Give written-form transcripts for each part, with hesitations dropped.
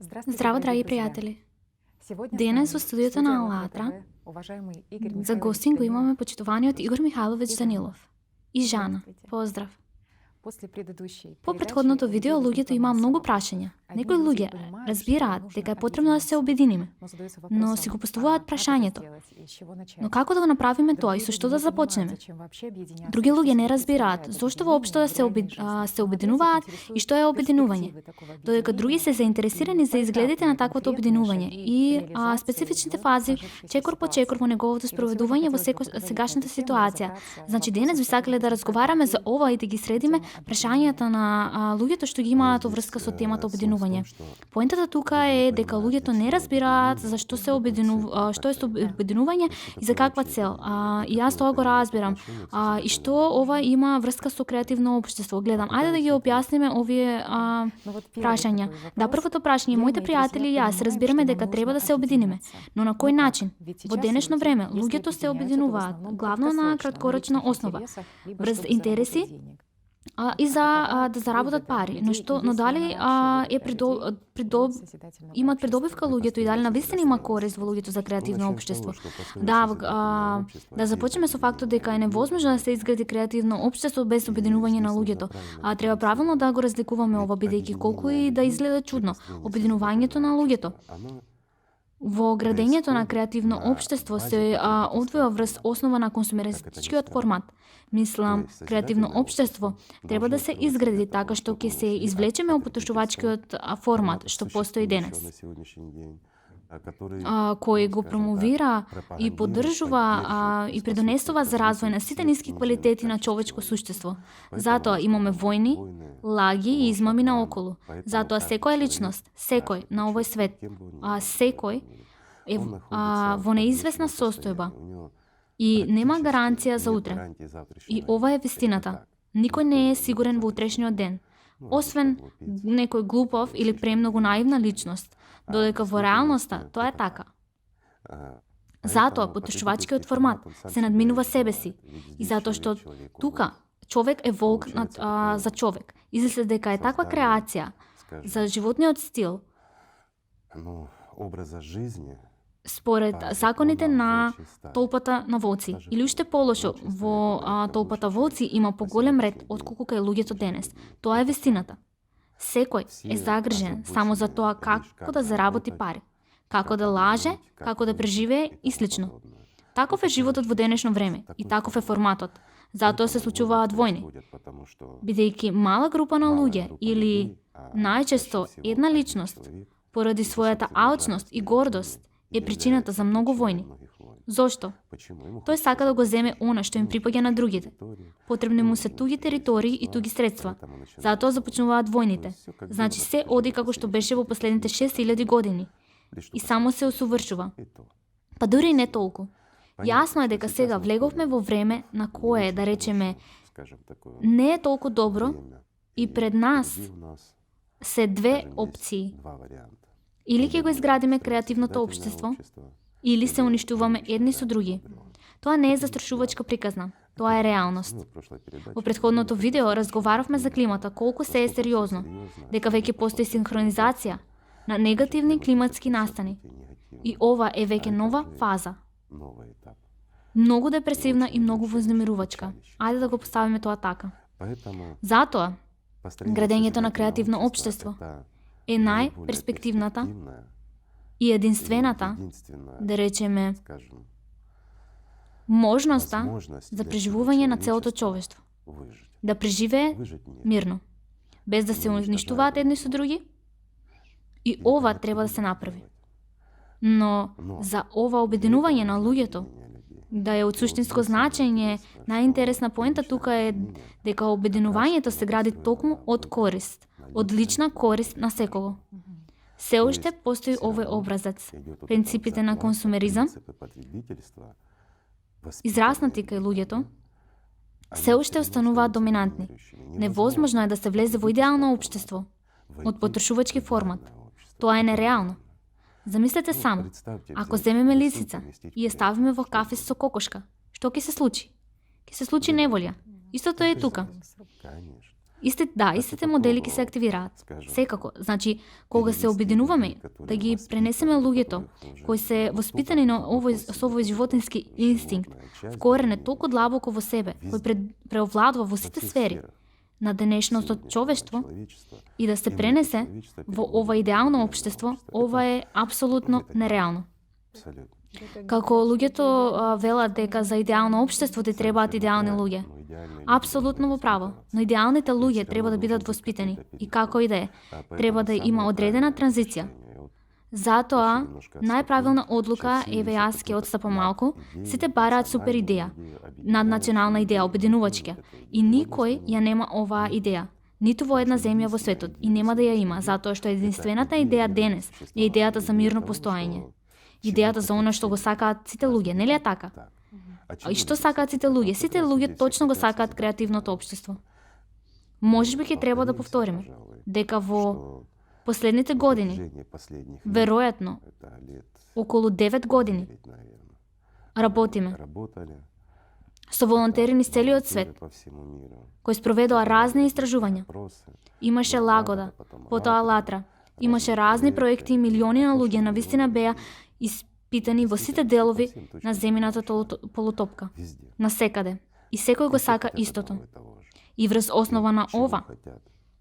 Здраво, драги приятели! Денес во студиото на АЛЛАТРА за гостин го имаме почитуваниот Игор Михайловиќ Данилов и Жана. Поздрав! По претходното видео луѓето имаа многу прашања. Некои луѓе разбираат дека е потребно да се обединиме, но си го поставуваат прашањето. Но како да го направиме тоа и со што да започнеме? Други луѓе не разбираат зошто воопшто да се обединуваат и што е обединување. Додека други се заинтересирани за изгледите на таквото обединување и специфичните фази, чекор по чекор во неговото спроведување во сегашната ситуација. Значи денес би сакале да разговараме за ова и да ги средиме прашањата на луѓето што ги имаат врска со темата обединување. Поентата тука е дека луѓето не разбираат за што се што е обединување и за каква цел. И јас тоа го разбирам. И што ова има врска со креативно општество. Гледам, ајде да ги објасниме овие прашања. Да, првото прашање, моите пријатели и јас разбираме дека треба да се обединиме. Но на кој начин? Во денешно време луѓето се обединуваат главно на краткорочна основа, врз интереси и за да заработат пари. Но дали имат придобивка луѓето и дали навистина има корист во луѓето за креативно општество? Да започнеме со фактот дека е невозможно да се изгради креативно општество без обединување на луѓето. Треба правилно да го разликуваме ова, бидејќи колку и да изгледа чудно, обединувањето на луѓето во градењето на креативно општество се одвива врз основа на консумеристичкиот формат. Мислам, креативно општество треба да се изгради така што ќе се извлечеме од потрошувачкиот формат што постои денес, кој го промовира и поддржува и придонесува за развој на сите ниски квалитети на човечко суштество. Затоа имаме војни, лаги и измами наоколу. Затоа секоја личност, секој на овој свет, секој е во неизвестна состојба и нема гаранција за утре. И ова е вистината. Никој не е сигурен во утрешниот ден, освен некој глупов или премногу наивна личност, додека во реалноста тоа е така. Затоа потрошувачкиот формат се надминува себе си и затоа што тука човек е волк за човек. Измисли дека е таква креација за животниот стил според законите на толпата на волци. Или уште полошо, во толпата волци има поголем ред отколку кај луѓето денес. Тоа е вистината. Секој е загрижен само за тоа како да заработи пари, како да лаже, како да преживее и слично. Таков е животот во денешно време и таков е форматот. Затоа се случуваат војни. Бидејќи мала група на луѓе или најчесто една личност поради својата алчност и гордост е причината за многу војни. Зошто? Тој сака да го земе она што им припаѓа на другите. Потребни му се туги територии и туги средства. Затоа започнуваат војните. Значи се оди како што беше во последните 6000 години. И само се усовршува. Па дури и не толку. Јасно е дека сега влеговме во време на кое, да речеме, не е толку добро и пред нас се две опции. Или ќе го изградиме креативното општество, или се уништуваме едни со други. Тоа не е застрашувачка приказна, тоа е реалност. Во претходното видео разговаравме за климата, колку се е сериозно, дека веќе постои синхронизација на негативни климатски настани. И ова е веќе нова фаза. Многу депресивна и многу вознемирувачка. Ајде да го поставиме тоа така. Затоа, градењето на креативно општество е најперспективната и единствената, да речеме, можноста за преживување на целото човештво. Да преживее мирно, без да се уништуваат едни со други. И ова треба да се направи. Но за ова обединување на луѓето, да е од суштинско значење, најинтересна поента тука е дека обединувањето се гради токму од корист, од лична корист на секого. Се уште постои овој образец. Принципите на консумеризам, израснати кај луѓето, се уште остануваат доминантни. Невозможно е да се влезе во идеално општество од потрошувачки формат. Тоа е нереално. Замислете само, ако земеме лисица и ја ставиме во кафе со кокошка, што ќе се случи? Ќе се случи неволја. Истото е и тука. Истите модели ќе се активираат. Секако, значи кога се обединуваме да ги пренесеме луѓето кои се воспитани со овој животински инстинкт, вкоренет толку длабоко во себе, кој преовладува во сите сфери на денешното човештво и да се пренесе во ова идеално општество, ова е апсолутно нереално. Како луѓето велат дека за идеално општество ти требаат идеални луѓе. Апсолутно во право, но идеалните луѓе треба да бидат воспитани и како и да е, треба да има одредена транзиција. Затоа, најправилна одлука, еве јас ќе отстапам малку, сите бараат супер идеја, наднационална идеја, обединувачка, и никој ја нема оваа идеја. Ниту во една земја во светот, и нема да ја има, затоа што единствената идеја денес е идејата за мирно постоење. Идејата за она што го сакаат сите луѓе, нели е така? И што сакаат сите луѓе? Сите луѓе точно го сакаат креативното општество. Можеби ќе треба да повториме дека во последните години, веројатно, околу 9 години, работиме со волонтери низ целиот свет, кои спроведоа разни истражувања. Имаше Лагода, потоа Латра, имаше разни проекти и милиони на луѓе навистина беа испитани во сите делови на земјината полутопка, насекаде. И секој го сака истото. И врз основа на ова,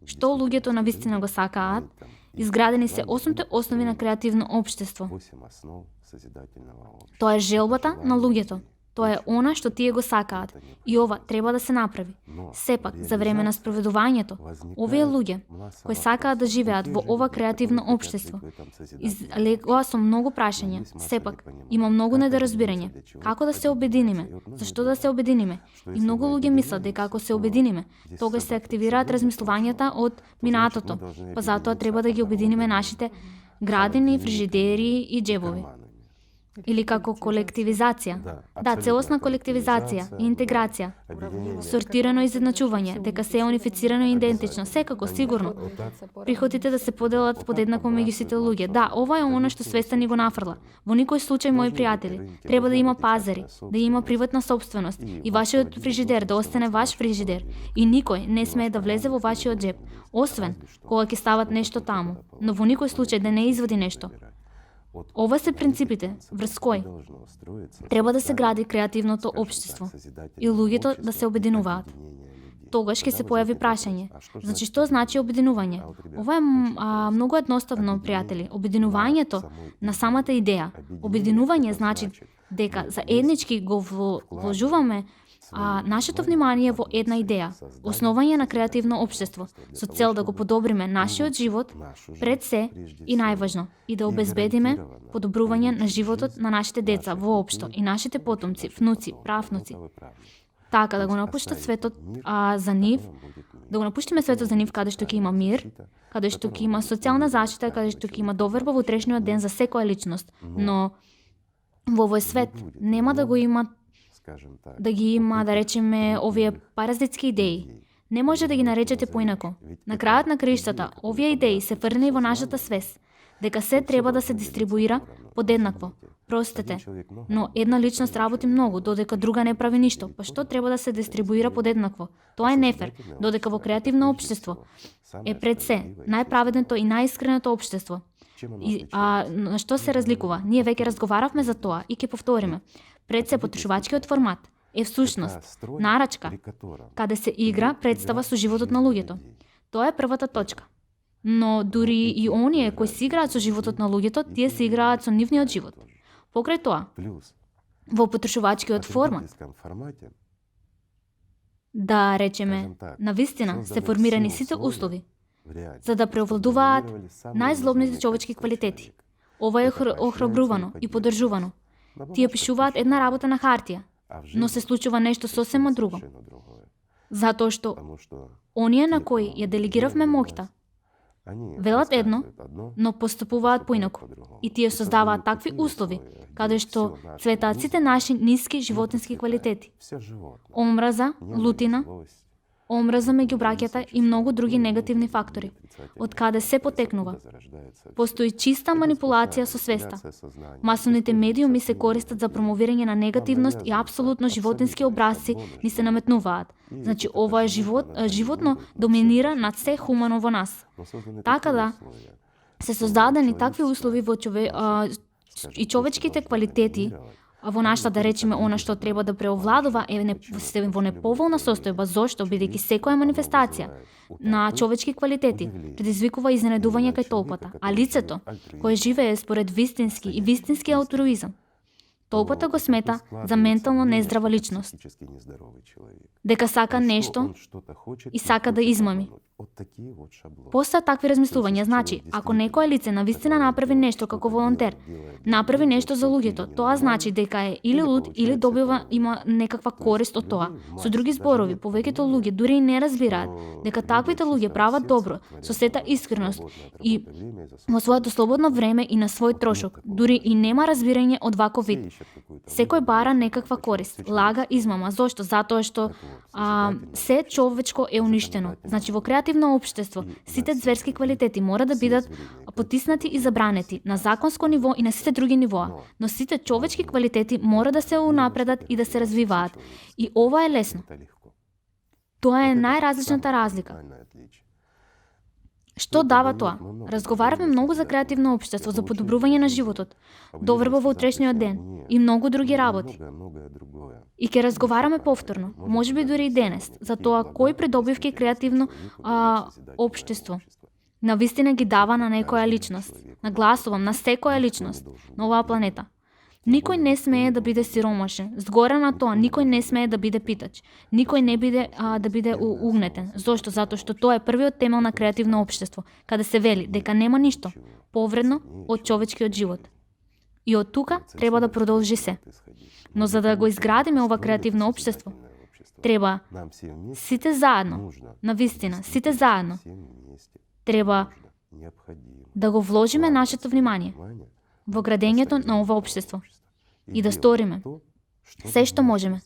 што луѓето навистина го сакаат, изградени се 8 основи на креативно општество. Тоа е желбата на луѓето. Тоа е она што тие го сакаат. И ова треба да се направи. Сепак, за време на спроведувањето, овие луѓе, кои сакаат да живеат во ова креативно општество, излегоа со многу прашања. Сепак, има многу недоразбирање. Како да се обединиме? Зашто да се обединиме? И многу луѓе мислат дека ако се обединиме, тогаш се активираат размислувањата од минатото, па затоа треба да ги обединиме нашите градини, фрижидери и џебови. Или како колективизација. Да, целосна колективизација и интеграција. Сортирано изедначување, дека се е унифицирано и идентично. Секако, сигурно. Приходите да се поделат подеднакво меѓу сите луѓе. Да, ова е она што свеста ни го нафрла. Во никој случај, мои пријатели, треба да има пазари, да има приватна сопственост и вашиот фрижидер да остане ваш фрижидер. И никој не смее да влезе во вашиот џеб, освен кога ќе стават нешто таму, но во никој случај да не извади нешто. Ова се принципите врз кои треба да се гради креативното општество и луѓето да се обединуваат. Тогаш ќе се појави прашање. Значи, што значи обединување? Ова е многу едноставно, пријатели. Обединувањето на самата идеја. Обединување значи дека заеднички го вложуваме нашето внимание во една идеја, основање на креативно општество, со цел да го подобриме нашиот живот пред се и најважно, и да обезбедиме подобрување на животот на нашите деца воопшто и нашите потомци, внуци, правнуци. Така да го напуштат светот за нив, да го напуштиме светот за нив каде што ќе има мир, каде што ќе има социјална заштита, каде што ќе има доверба во утрешниот ден за секоја личност. Но во овој свет нема да го има да ги има, да речеме, овие паразитски идеи. Не може да ги наречете поинако. На крајот на краиштата, овие идеи се фрнени во нашата свест, дека се треба да се дистрибуира подеднакво. Простете, но една личност работи многу, додека друга не прави ништо. Па што треба да се дистрибуира подеднакво? Тоа е нефер, додека во креативно општество е пред се најправедното и најискреното општество. На што се разликува? Ние веќе разговаравме за тоа и ќе повториме. Пред се потрошувачкиот формат е всушност нарачка, каде се игра представа со животот на луѓето. Тоа е првата точка. Но дури и оние кои си играат со животот на луѓето, тие се играат со нивниот живот. Покрај тоа, во потрошувачкиот формат, да речеме, навистина се формирани сите услови, за да преовладуваат најзлобните човечки квалитети. Ова е охрабрувано и поддржувано. Тие пишуваат една работа на хартија, но се случува нешто сосема друго. Затоа што оние на кои ја делегиравме моќта, велат едно, но постапуваат поинаку. И тие создаваат такви услови, каде што цветаат сите наши ниски животински квалитети. Омраза, лутина, омраза меѓу браќата и многу други негативни фактори, од каде се потекнува. Постои чиста манипулација со свеста. Масовните медиуми се користат за промовирање на негативност и апсолутно животински образци ни се наметнуваат. Значи, ова е животно доминира над се хумано во нас. Така да, се создадени такви услови во и човечките квалитети во нашата, да речеме, она што треба да преовладува се во неповолна состојба. Зошто? Бидејќи секоја манифестација на човечки квалитети предизвикува изненадување кај толпата, а лицето кое живее според вистински и вистински алтруизам, толпата го смета за ментално нездрава личност, дека сака нешто и сака да измами. Постојат такви размислувања, значи, ако некое лице навистина направи нешто како волонтер, направи нешто за луѓето, тоа значи дека е или луд, или има некаква корист од тоа. Со други зборови, повеќето луѓе дури и не разбираат дека таквите луѓе прават добро со сета искреност и во своето слободно време и на свој трошок, дури и нема разбирање од ваков вид. Секој бара некаква корист, лага, измама. Зошто? Затоа што се човечко е уништено. Значи, во креативно општество, сите зверски квалитети мора да бидат потиснати и забранети на законско ниво и на сите други нивоа, но сите човечки квалитети мора да се унапредат и да се развиваат. И ова е лесно. Тоа е најразличната разлика. Што дава тоа? Разговараме многу за креативно општество, за подобрување на животот, доверба во утрешниот ден и многу други работи. И ќе разговараме повторно, можеби дури и денес, за тоа кој придобивки креативно општество навистина ги дава на некоја личност. Нагласувам, на секоја личност на оваа планета. Никој не смее да биде сиромашен. Згоре на тоа, никој не смее да биде питач. Никој не биде да биде угнетен. Зошто? Затоа што тоа е првиот темел на креативно општество, каде се вели дека нема ништо повредно од човечкиот живот. И од тука треба да продолжи се. Но за да го изградиме ова креативно општество, треба сите заедно, навистина, сите заедно, треба да го вложиме нашето внимание во градењето на ова општество и да сториме се што можеме.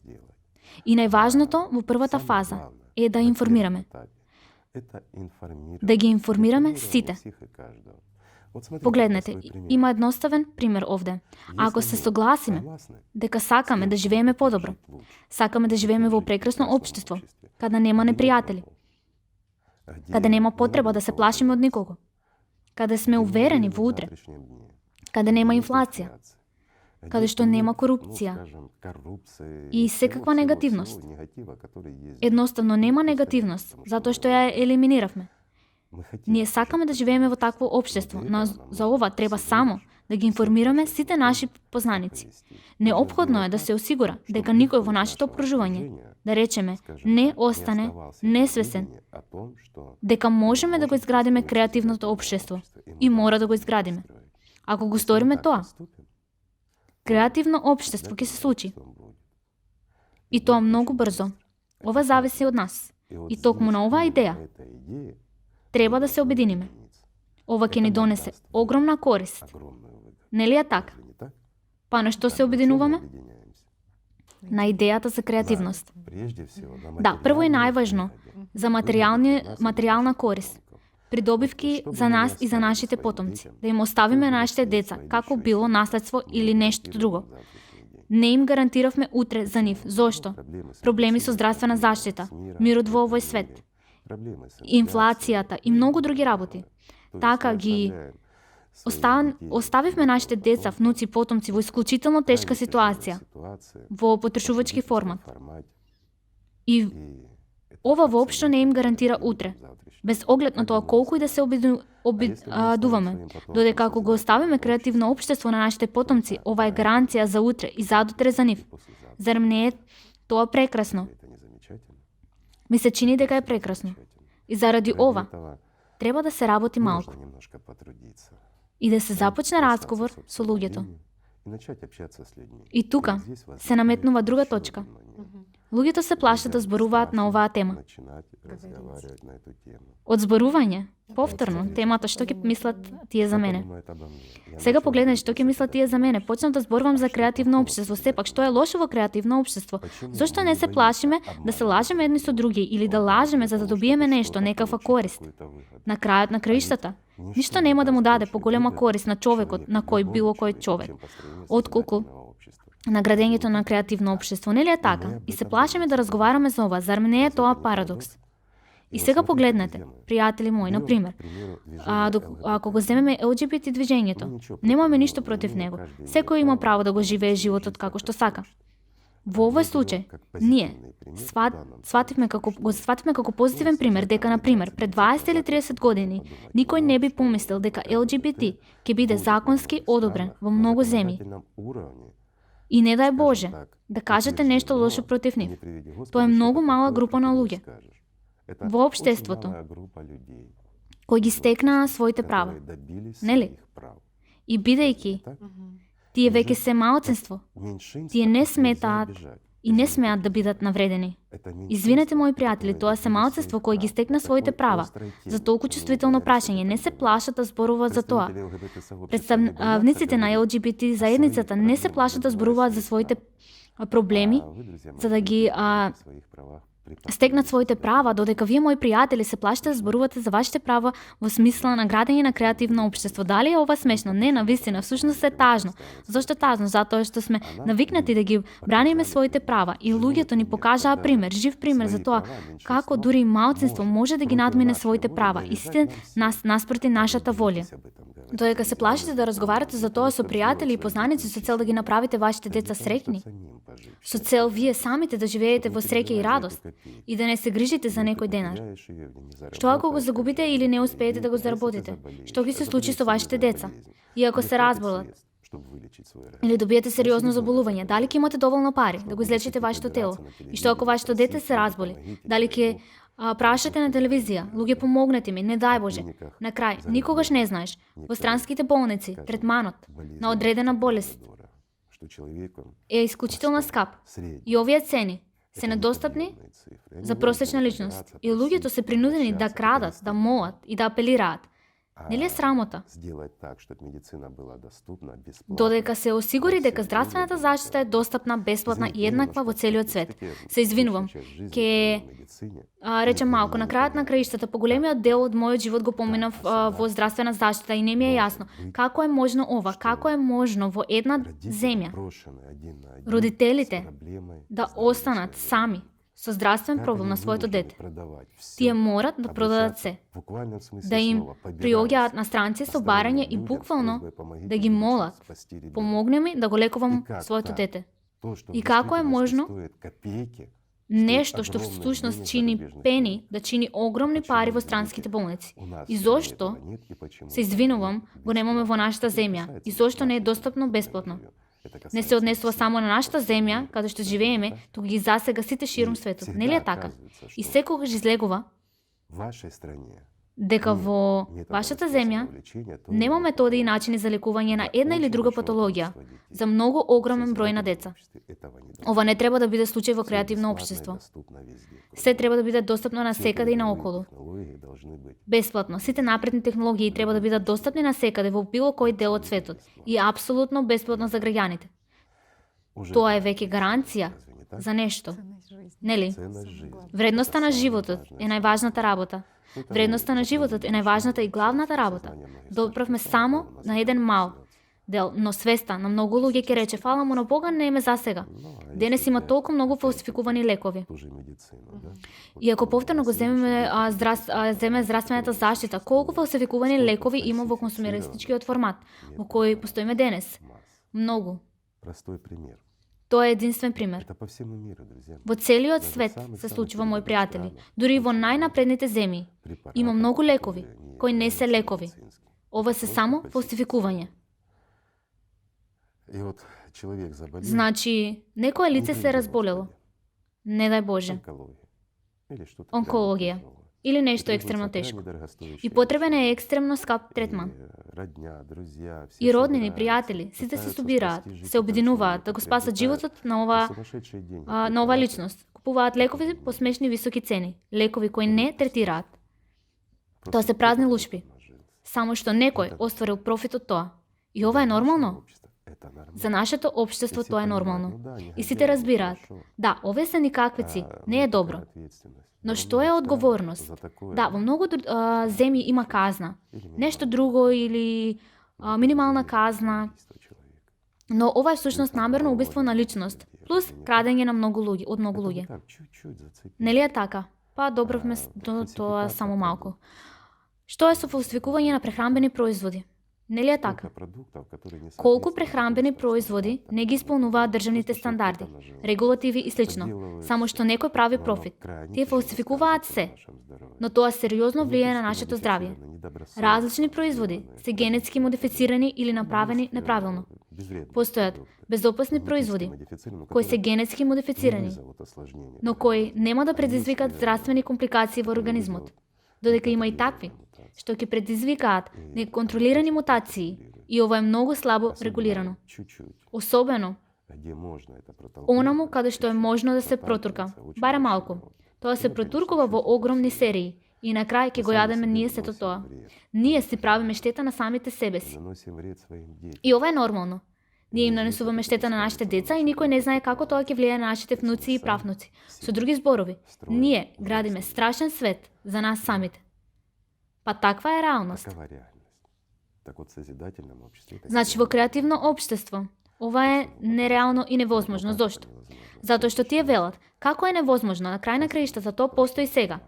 И најважното во првата фаза е да информираме. Да ги информираме сите. Погледнете, има едноставен пример овде. Ако се согласиме дека сакаме да живееме подобро, сакаме да живееме во прекрасно општество, каде нема непријатели, каде нема потреба да се плашиме од никого, каде сме уверени во утре, каде нема инфлација, каде што нема корупција и секаква негативност. Едноставно нема негативност, затоа што ја елиминиравме. Ние сакаме да живееме во такво општество, но за ова треба само да ги информираме сите наши познаници. Неопходно е да се осигура дека никој во нашето окружување, да речеме, не остане несвесен, дека можеме да го изградиме креативното општество и мора да го изградиме. Ако го сториме тоа, креативно општество ќе се случи. И тоа многу брзо. Ова зависи од нас. И токму на оваа идеја треба да се обединиме. Ова ќе ни донесе огромна корист. Нели е така? Па на што се обединуваме? На идејата за креативност. Да, прво и најважно, за материјална корист. Придобивки за нас и за нашите потомци. Да им оставиме нашите деца, како било наследство или нешто друго. Не им гарантиравме утре за нив. Зошто? Проблеми со здравствена заштита, мирот во овој свет, инфлацијата и многу други работи. Така ги оставивме нашите деца, внуци, потомци во исклучително тешка ситуација, во потрошувачки формат. И ова воопшто не им гарантира утре. Без оглед на тоа колку и да се обидуваме, додека ако го оставиме креативно општество на нашите потомци, ова е гаранција за утре и задутре за нив. Зарем не е тоа прекрасно? Ми се чини дека е прекрасно. И заради ова, треба да се работи малку. И да се започне разговор со луѓето. И тука се наметнува друга точка. Луѓето се плашат да зборуваат на оваа тема. начинать разговаривать на эту тему. Од зборување, повторно, темата што ќе мислат тие за Что мене. подумают обо мне? Я Сега начал погледнете говорить што о ќе мислат тие за мене. Почнав да зборувам за креативно општество. Сепак, што е лошо во креативно општество? Зошто не се плашиме да се лажеме едни со други или да лажеме за да добиеме нешто, некаква корист? На крајот на краиштата, ништо нема да му даде поголема корист на човекот, на кој било кој човек, отколку наградењето на креативно општество. Нели е така? И се плашиме да разговараме за ова. Зар не е тоа парадокс? И сега погледнете, пријатели мои, на пример, ако го земеме LGBT движењето, немаме ништо против него. Секој има право да го живее животот како што сака. Во овој случај, ние свативме како позитивен пример дека, на пример, пред 20 или 30 години никој не би помислил дека LGBT ќе биде законски одобрен во многу земји. И не дај Боже да кажете нешто лошо против нив. Тоа е многу мала група на луѓе во општеството кои ги стекнаа своите права. Нели? И бидејќи тие веќе се малцинство, тие не сметаат и не смеат да бидат навредени. Извинете, мои пријатели, тоа се малцинство кои ги стекна своите права. За толку чувствително прашање, не се плашат да зборуваат за тоа. Представниците на LGBT заедницата не се плашат да зборуваат за своите проблеми, за да ги стегнат своите права, додека вие, мои пријатели, се плашите да зборувате за вашите права во смисла на градење на креативно општество. Дали е ова смешно? Не, навистина, всушност е тажно. Зошто тажно? Затоа што сме навикнати да ги браниме своите права и луѓето ни покажаа пример, жив пример за тоа како дури и малцинство може да ги надмине своите права и сите наспроти нашата волја. Додека се плашите да разговарате за тоа со пријатели и познаници со цел да ги направите вашите деца среќни, со цел вие самите да живеете во среќа и радост и да не се грижите за некој денар. Што ако го загубите или не успеете да го заработите? Што ќе се случи со вашите деца? И ако се разболат или добиете сериозно заболување, дали ќе имате доволно пари да го излечите вашето тело? И што ако вашето дете се разболи? Дали ќе прашате на телевизија, луѓе помогнете ми, не дај Боже. На крај, никогаш не знаеш, во странските болници, третманот на одредена болест е исклучително скап. И овие цени се недостапни за просечна личност. И луѓето се принудени да крадат, да молат и да апелираат. Нели е срамота? Додека се осигури дека здравствената заштита е достапна, бесплатна и еднаква во целиот свет. Се извинувам, ке речем малку, на крајот на краиштата, поголемиот дел од мојот живот го поминав во здравствена заштита и не ми е јасно како е можно ова, како е можно во една земја родителите да останат сами со здравствен проблем на своето дете. Тие морат да продадат се, да им приоѓаат на странци со барање и буквално да ги молат, помогни ми да го лекувам своето дете. И како е можно нешто што всушност чини пени, да чини огромни пари во странските болници? И зошто, се извинувам, го немаме во нашата земја? И зошто не е достапно бесплатно? Не се однесува само на нашата земја, каде што живееме, туку ги засега сите ширум светот. Нели е така? И секогаш излегува дека во вашата земја нема методи и начини за лекување на една или друга патологија за многу огромен број на деца. Ова не треба да биде случај во креативно општество. Се треба да биде достапно на секаде и наоколу. Бесплатно. Сите напредни технологии треба да бидат достапни на секаде во било кој дел од светот и апсолутно бесплатно за граѓаните. Тоа е веќе гаранција за нешто. Нели? Вредноста на животот е најважната работа. Вредноста на животот е најважната и главната работа. Доправме само на еден мал дел, но свеста на многу луѓе ќе рече, фала му на Бога, не ме засега. Денес има толку многу фалсификувани лекови. И ако повторно го земеме здравствената заштита, колку фалсификувани лекови има во консумеристичкиот формат, во кој постоиме денес? Многу. Тоа е единствен пример. Во целиот свет се случува, мои пријатели. Дури и во најнапредните земји има многу лекови кои не се лекови. Ова се само фалсификување. Значи, некое лице се разболело. Не дај Боже. Онкологија. Или нешто екстремно тешко. И потребен е екстремно скап третман. И роднини, пријатели, сите се собираат, се обединуваат да го спасат животот на ова личност. купуваат лекови по смешни високи цени, лекови кои не третираат. Тоа се празни лушпи. Само што некој остварил профит од тоа. И ова е нормално. За нашето општество тоа е нормално. И сите разбираат. Да, овие се никаквици, не е добро. Но што е одговорност? Да, во многу земји има казна. Нешто друго или минимална казна. Но ова е всушност намерно убиство на личност, плюс крадење на многу луѓе, од многу луѓе. Нели е така? Па добравме до тоа само малку. Што е со фалсификување на прехранбени производи? Нели е така? Колку прехранбени производи не ги исполнуваат државните стандарди, регулативи и слично, само што некој прави профит. Тие фалсификуваат се, но тоа сериозно влијае на нашето здравје. Различни производи се генетски модифицирани или направени неправилно. Постојат безопасни производи кои се генетски модифицирани, но кои нема да предизвикат здравствени компликации во организмот. Додека има и такви што ќе предизвикаат неконтролирани мутации, и ова е многу слабо регулирано. Особено онаму каде што е можно да се протурка, барем малку. Тоа се протуркува во огромни серии и на крај ќе го јадеме ние сето тоа. Ние си правиме штета на самите себе си. И ова е нормално. Ние им нанесуваме штета на нашите деца и никој не знае како тоа ќе влијае на нашите внуци и правнуци. Со други зборови, ние градиме страшен свет за нас самите. Па таква е реалност. Значи во креативно општество, ова е нереално и невозможно. Зошто? Затоа што тие велат, како е невозможно, на крај на краиштата тоа постои сега.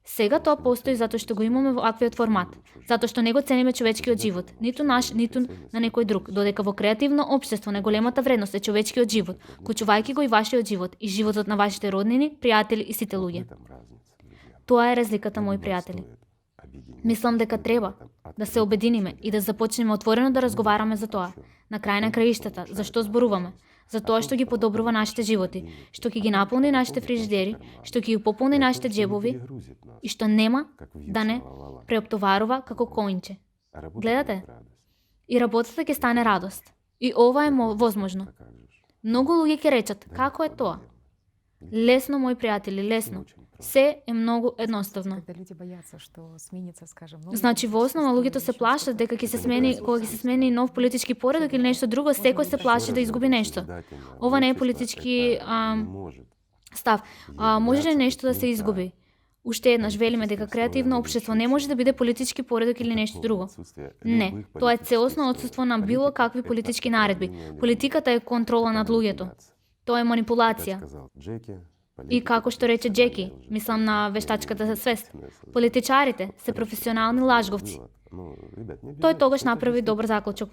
Сега тоа постои затоа што го имаме во аквиот формат, затоа што не го цениме човечкиот живот, ниту наш, ниту на некој друг, додека во креативно општество најголемата вредност е човечкиот живот, кучувајќи го и вашиот живот, и животот на вашите роднини, пријатели и сите луѓе. Тоа е разликата, мои пријатели. Мислам дека треба да се обединиме и да започнеме отворено да разговараме за тоа. На крај на краиштата, зашто зборуваме? За тоа што ги подобрува нашите животи, што ќе ги наполни нашите фрижидери, што ќе ги пополни нашите џебови и што нема да не преоптоварува како коњче. Гледате? И работата ќе стане радост. И ова е возможно. Многу луѓе ќе речат, како е тоа? Лесно, мои пријатели, лесно. Се е многу едноставно. Значи во основа луѓето се плашат дека ќе се смени, кога ќе се смени нов политички поредок или нешто друго, секој се плаши да изгуби нешто. Ова не е политички став. Може ли нешто да се изгуби? Уште еднаш велиме дека креативно општество не може да биде политички поредок или нешто друго. Не, тоа е целосно отсутство на било какви политички наредби. Политиката е контрола над луѓето. Тоа е манипулација. И како што рече Джеки, мислам на вештачката свест, политичарите се професионални лажговци. Тој тогаш направи добар заклучок.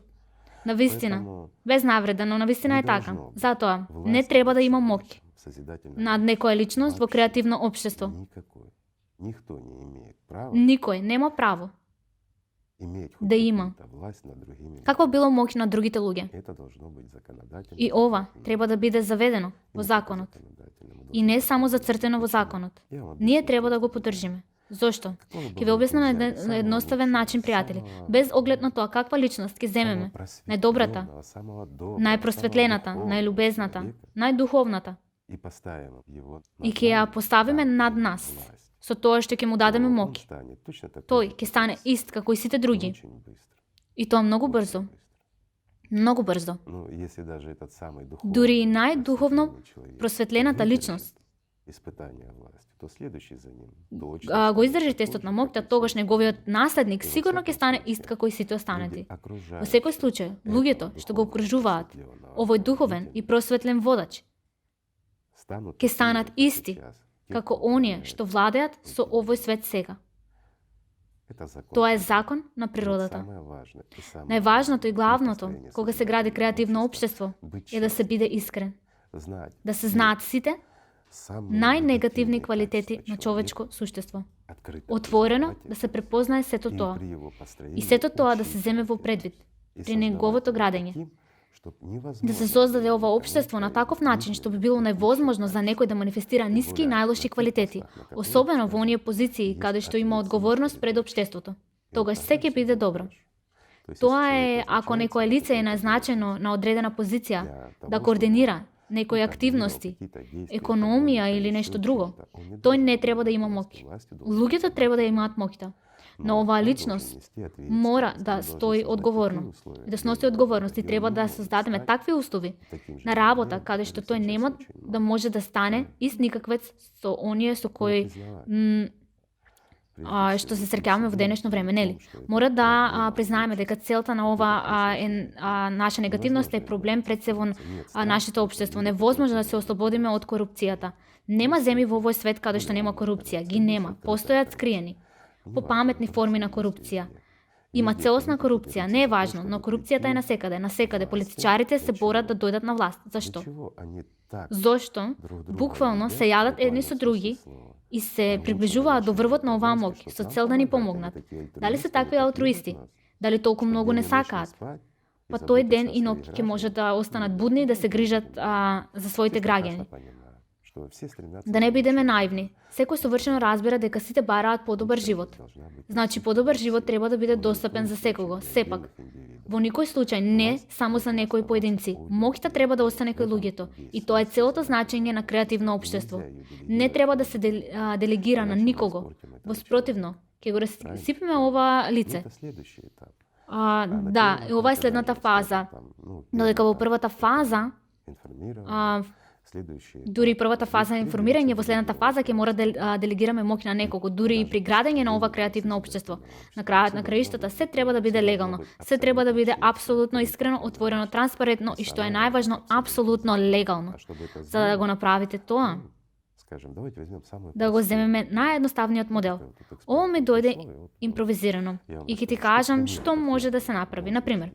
Навистина, без навреда, но навистина е така. Затоа, не треба да има моќ над некоја личност во креативно општество. Никој нема право да има каква било моќ на другите луѓе. И ова треба да биде заведено во законот. И не само зацртено во законот. Ние треба да го поддржиме. Зошто? Ќе ве објаснам на едноставен начин, пријатели. Без оглед на тоа каква личност ќе земеме. Најдобрата, најпросветлената, најлюбезната, најдуховната. И ќе ја поставиме над нас. Со тоа што ќе му дадеме моќ. Тој ќе стане ист како и сите други. И тоа многу брзо. Многу брзо. Дури и најдуховно просветлената личност го издржи тестот на моќта, тогаш неговиот наследник сигурно ќе стане ист како и сите останати. Во секој случај, луѓето што го окружуваат овој духовен и просветлен водач ќе станат исти како оние што владеат со овој свет сега. Тоа е закон на природата. Најважното и главното кога се гради креативно општество е да се биде искрен. Да се знаат сите најнегативни квалитети на човечко суштество. Отворено да се препознае сето тоа. И сето тоа да се земе во предвид при неговото градење. Да се создаде ова општество на таков начин што би било невозможно за некој да манифестира ниски и најлоши квалитети, особено во оние позиции каде што има одговорност пред општеството. Тогаш се ќе биде добро. Тоа е ако некое лице е назначено на одредена позиција да координира некои активности, економија или нешто друго. Тој не треба да има моќ. Луѓето треба да имаат моќта. Но оваа личност мора да стои одговорно и да сноси одговорност и треба да создадеме такви услови на работа каде што тој нема да може да стане ист никаквец со оние со кои што се среќаваме во денешно време, нели? Мора да признаеме дека целта на ова наша негативност е проблем пред се во нашето општество. Невозможно да се ослободиме од корупцијата. Нема земји во овој свет каде што нема корупција, ги нема. Постојат скриени попаметни форми на корупција. Има целосна корупција, не е важно, но корупцијата е насекаде. Насекаде политичарите се борат да дојдат на власт. Зашто? Зошто буквално се јадат едни со други и се приближуваат до врвот на оваа моќ со цел да ни помогнат. Дали се такви алтруисти? Дали толку многу не сакаат? Па тој ден и ноќ ќе може да останат будни и да се грижат за своите граѓани. Да не бидеме наивни. Секој совршено разбира дека сите бараат подобар живот. Значи, подобар живот треба да биде достапен за секого. Сепак, во никој случај не само за некои поединци. Моќта треба да остане кај луѓето. И тоа е целото значење на креативно општество. Не треба да се делегира на никого. Воспротивно, ќе го расипеме ова лице. Да, ова е следната фаза. Додека во првата фаза дури првата фаза на информирање, во следната фаза ќе мора да делегираме моќ на некого, дури и при градење на ова креативно општество. На крајот на краиштата се треба да биде легално, се треба да биде апсолутно искрено, отворено, транспарентно и што е најважно, апсолутно легално. За да го направите тоа, да го земеме наједноставниот модел. Ово ми дојде импровизирано и ќе ти кажам што може да се направи. Например,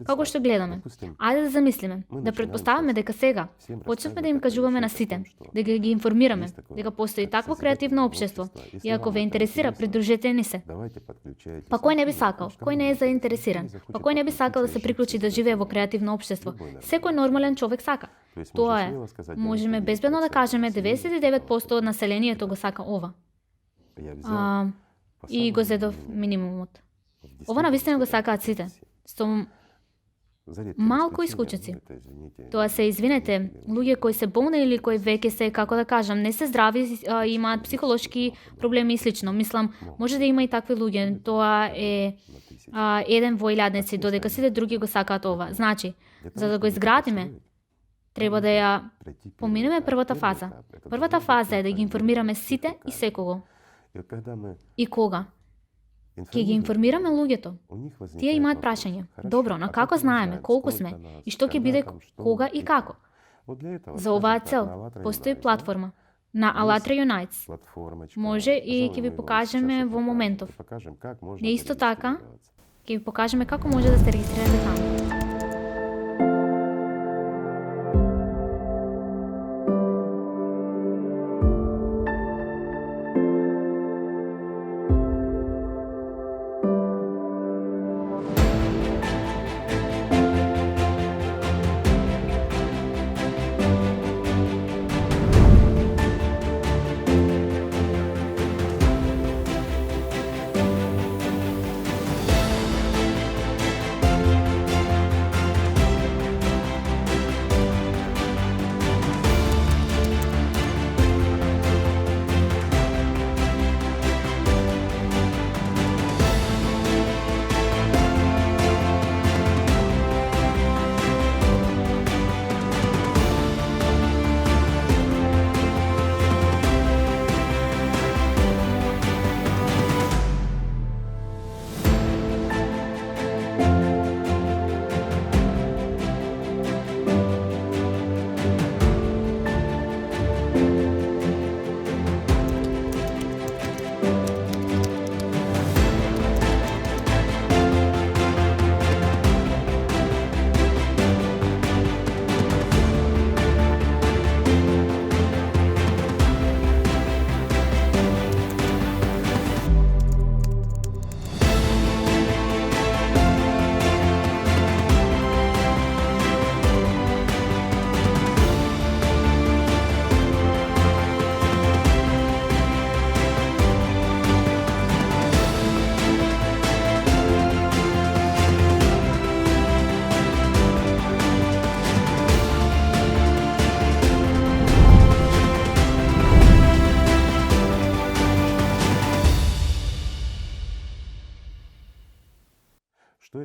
како што гледаме, ајде да замислиме, да предпоставаме дека сега почнавме да им кажуваме на сите, дека ги информираме, дека постои такво креативно општество и ако ве интересира, придружете ни се. Па кој не би сакал? Кој не е заинтересиран? Па кој не би сакал да се приклучи да живее во креативно општество? Секој нормален човек сака. Тоа е. Можеме безбедно да кажеме 99% од населението го сака ова. И го зедов минимумот. Ова навистина го сакаат сите. Со малку исклучици. Тоа се, извинете, луѓе кои се болни или кои веќе се, како да кажам, не се здрави, имаат психолошки проблеми и слично. Мислам, може да има и такви луѓе. Тоа е еден во илјадници, додека сите други го сакаат ова. Значи, за да го изградиме, треба да ја поминеме првата фаза. Првата фаза е да ги информираме сите и секого. И кога? Ќе ги информираме луѓето. Тие имаат прашање. Добро, на како знаеме, колку сме и што ќе биде кога и како? За оваа цел постои платформа на Allatra Unites. Може и ќе ви покажеме во моментов. И исто така, ќе ви покажеме како може да се регистрирате таму.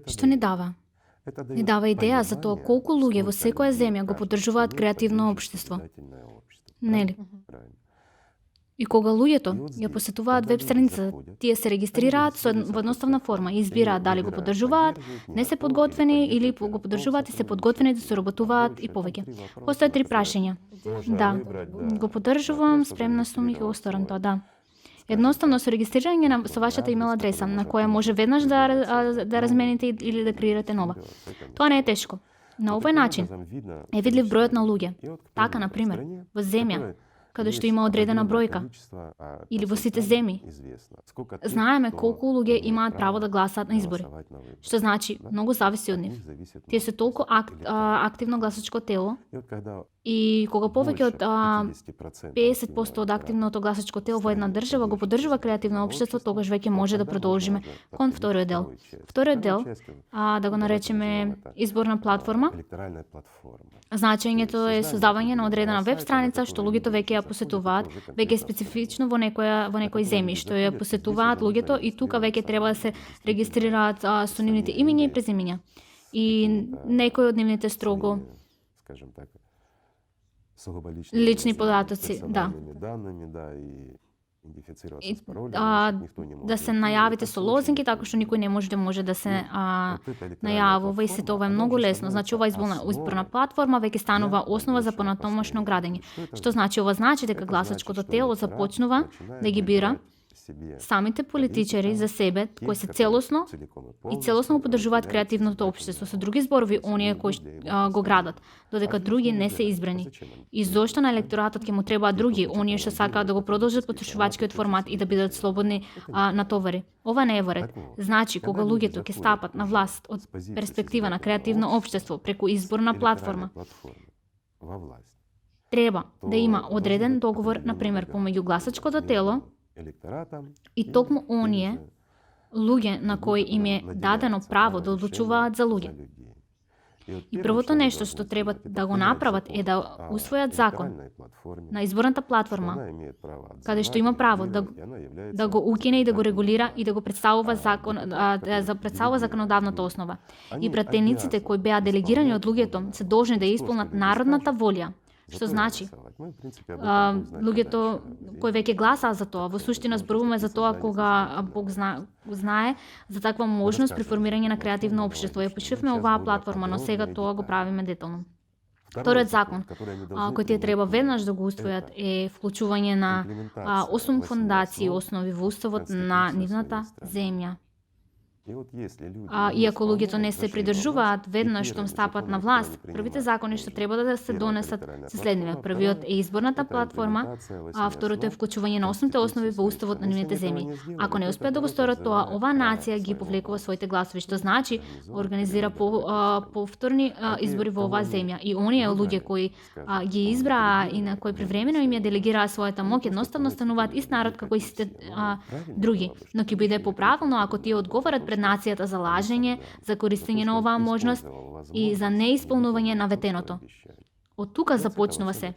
Што ни дава? Ни дава идеја за тоа колку луѓе во секоја земја го поддржуваат креативно општество. Нели? И кога луѓето ја посетуваат веб страницата, тие се регистрираат во едноставна форма и избираат дали го поддржуваат, не се подготвени или го поддржуваат и се подготвени да соработуваат и повеќе. Постојат 3 прашања. Да, го поддржувам, спремна сум и ќе го сторам тоа, да. Едноставно со регистрирање со вашата имейл адреса, на која може веднаш да размените или да креирате нова. Тоа не е тешко. На овој начин е видлив бројот на луѓе. Така, на пример, во земја каде што има одредена бројка, или во сите земји, знаеме колку луѓе имаат право да гласаат на избори, што значи многу зависи од нив. Тие се толку активно гласачко тело и кога повеќе од 50% од активното гласачко тело во една држава го поддржува креативно општество, тогаш веќе може да продолжиме кон вториот дел. Вториот дел, да го наречеме изборна платформа. Значењето е создавање на одредена веб страница што луѓето веќе ја посетуваат, веќе специфично во некои земји што ја посетуваат луѓето и тука веќе треба да се регистрираат со нивните имиња и презимиња. И некои од нивните строго лични податоци, да. Да се најавите со лозинги, така што никој не може да се најавува и се тоа е многу лесно. Значи ова изборна платформа веќе станува основа за понатомошно градење. Што значи ова значи дека гласачкото тело започнува да ги бира самите политичари за себе, кои се целосно го поддржуваат креативното општество. Со други зборови, оние кои го градат, додека други не се избрани. И зошто на електоратот ќе му требаат други, оние што сакаат да го продолжат потрошувачкиот формат и да бидат слободни на товари. Ова не е во ред. Значи, кога луѓето ќе стапат на власт од перспектива на креативно општество преку изборна платформа, треба да има одреден договор, например, помеѓу гласачкото тело и токму оние луѓе на кои им е дадено право да одлучуваат за луѓе. И првото нешто што треба да го направат е да усвојат закон на изборната платформа, каде што има право да го укине и да го регулира и да го представува законодавната основа. И пратениците кои беа делегирани од луѓето се должни да исполнат народната волја. Што значи, луѓето кои веќе гласаа за тоа, во суштина зборуваме за тоа кога Бог знае за таква можност при формирање на креативно општество. Ја пишувме оваа платформа, но сега тоа го правиме детално. Вториот закон, кој тие треба веднаш да го усвојат, е вклучување на 8 фондации основи во уставот на нивната земја. Иако луѓето не се придржуваат веднаш штом стапат на власт, првите закони што треба да се донесат се следниве. Првиот е изборната платформа, а второто е вклучување на 8 основи во уставот на нивните земји. Ако не успеат да го сторат тоа, оваа нација ги повлекува своите гласови, што значи организира повторни избори во оваа земја. И оние луѓе кои ги избраа и на кои привремено им ја делегираа својата моќ, едноставно стануваат ист народ како и сите други. Но ќе биде поправилно ако тие одговарат пред нацијата за лажење, за користење на оваа можност и за неисполнување на ветеното. Од тука започнува се.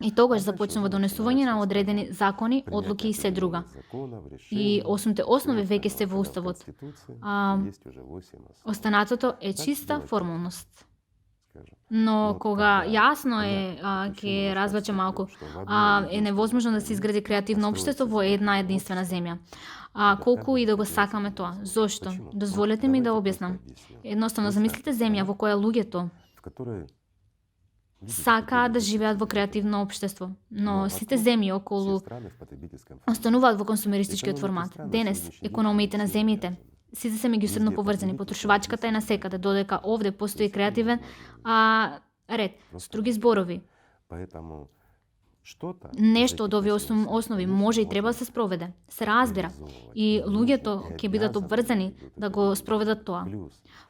И тогаш започнува донесување на одредени закони, одлуки и се друга. И 8 основи веќе се во уставот. Останатото е чиста формалност. Но кога јасно е, ќе развлече малку, е невозможно да се изгради креативно општество во една единствена земја. Колку и да го сакаме тоа. Зошто? Дозволете ми да објаснам. Едноставно, замислите земја во која луѓето сакаат да живеат во креативно општество, но сите земји околу остануваат во консумеристичкиот формат. Денес, економиите на земјите сите се меѓусебно поврзани, потрошувачката е насекаде, додека овде постои креативен ред. Со други зборови, нешто од овие основи може и треба да се спроведе, се разбира, и луѓето ќе бидат обврзани да го спроведат тоа.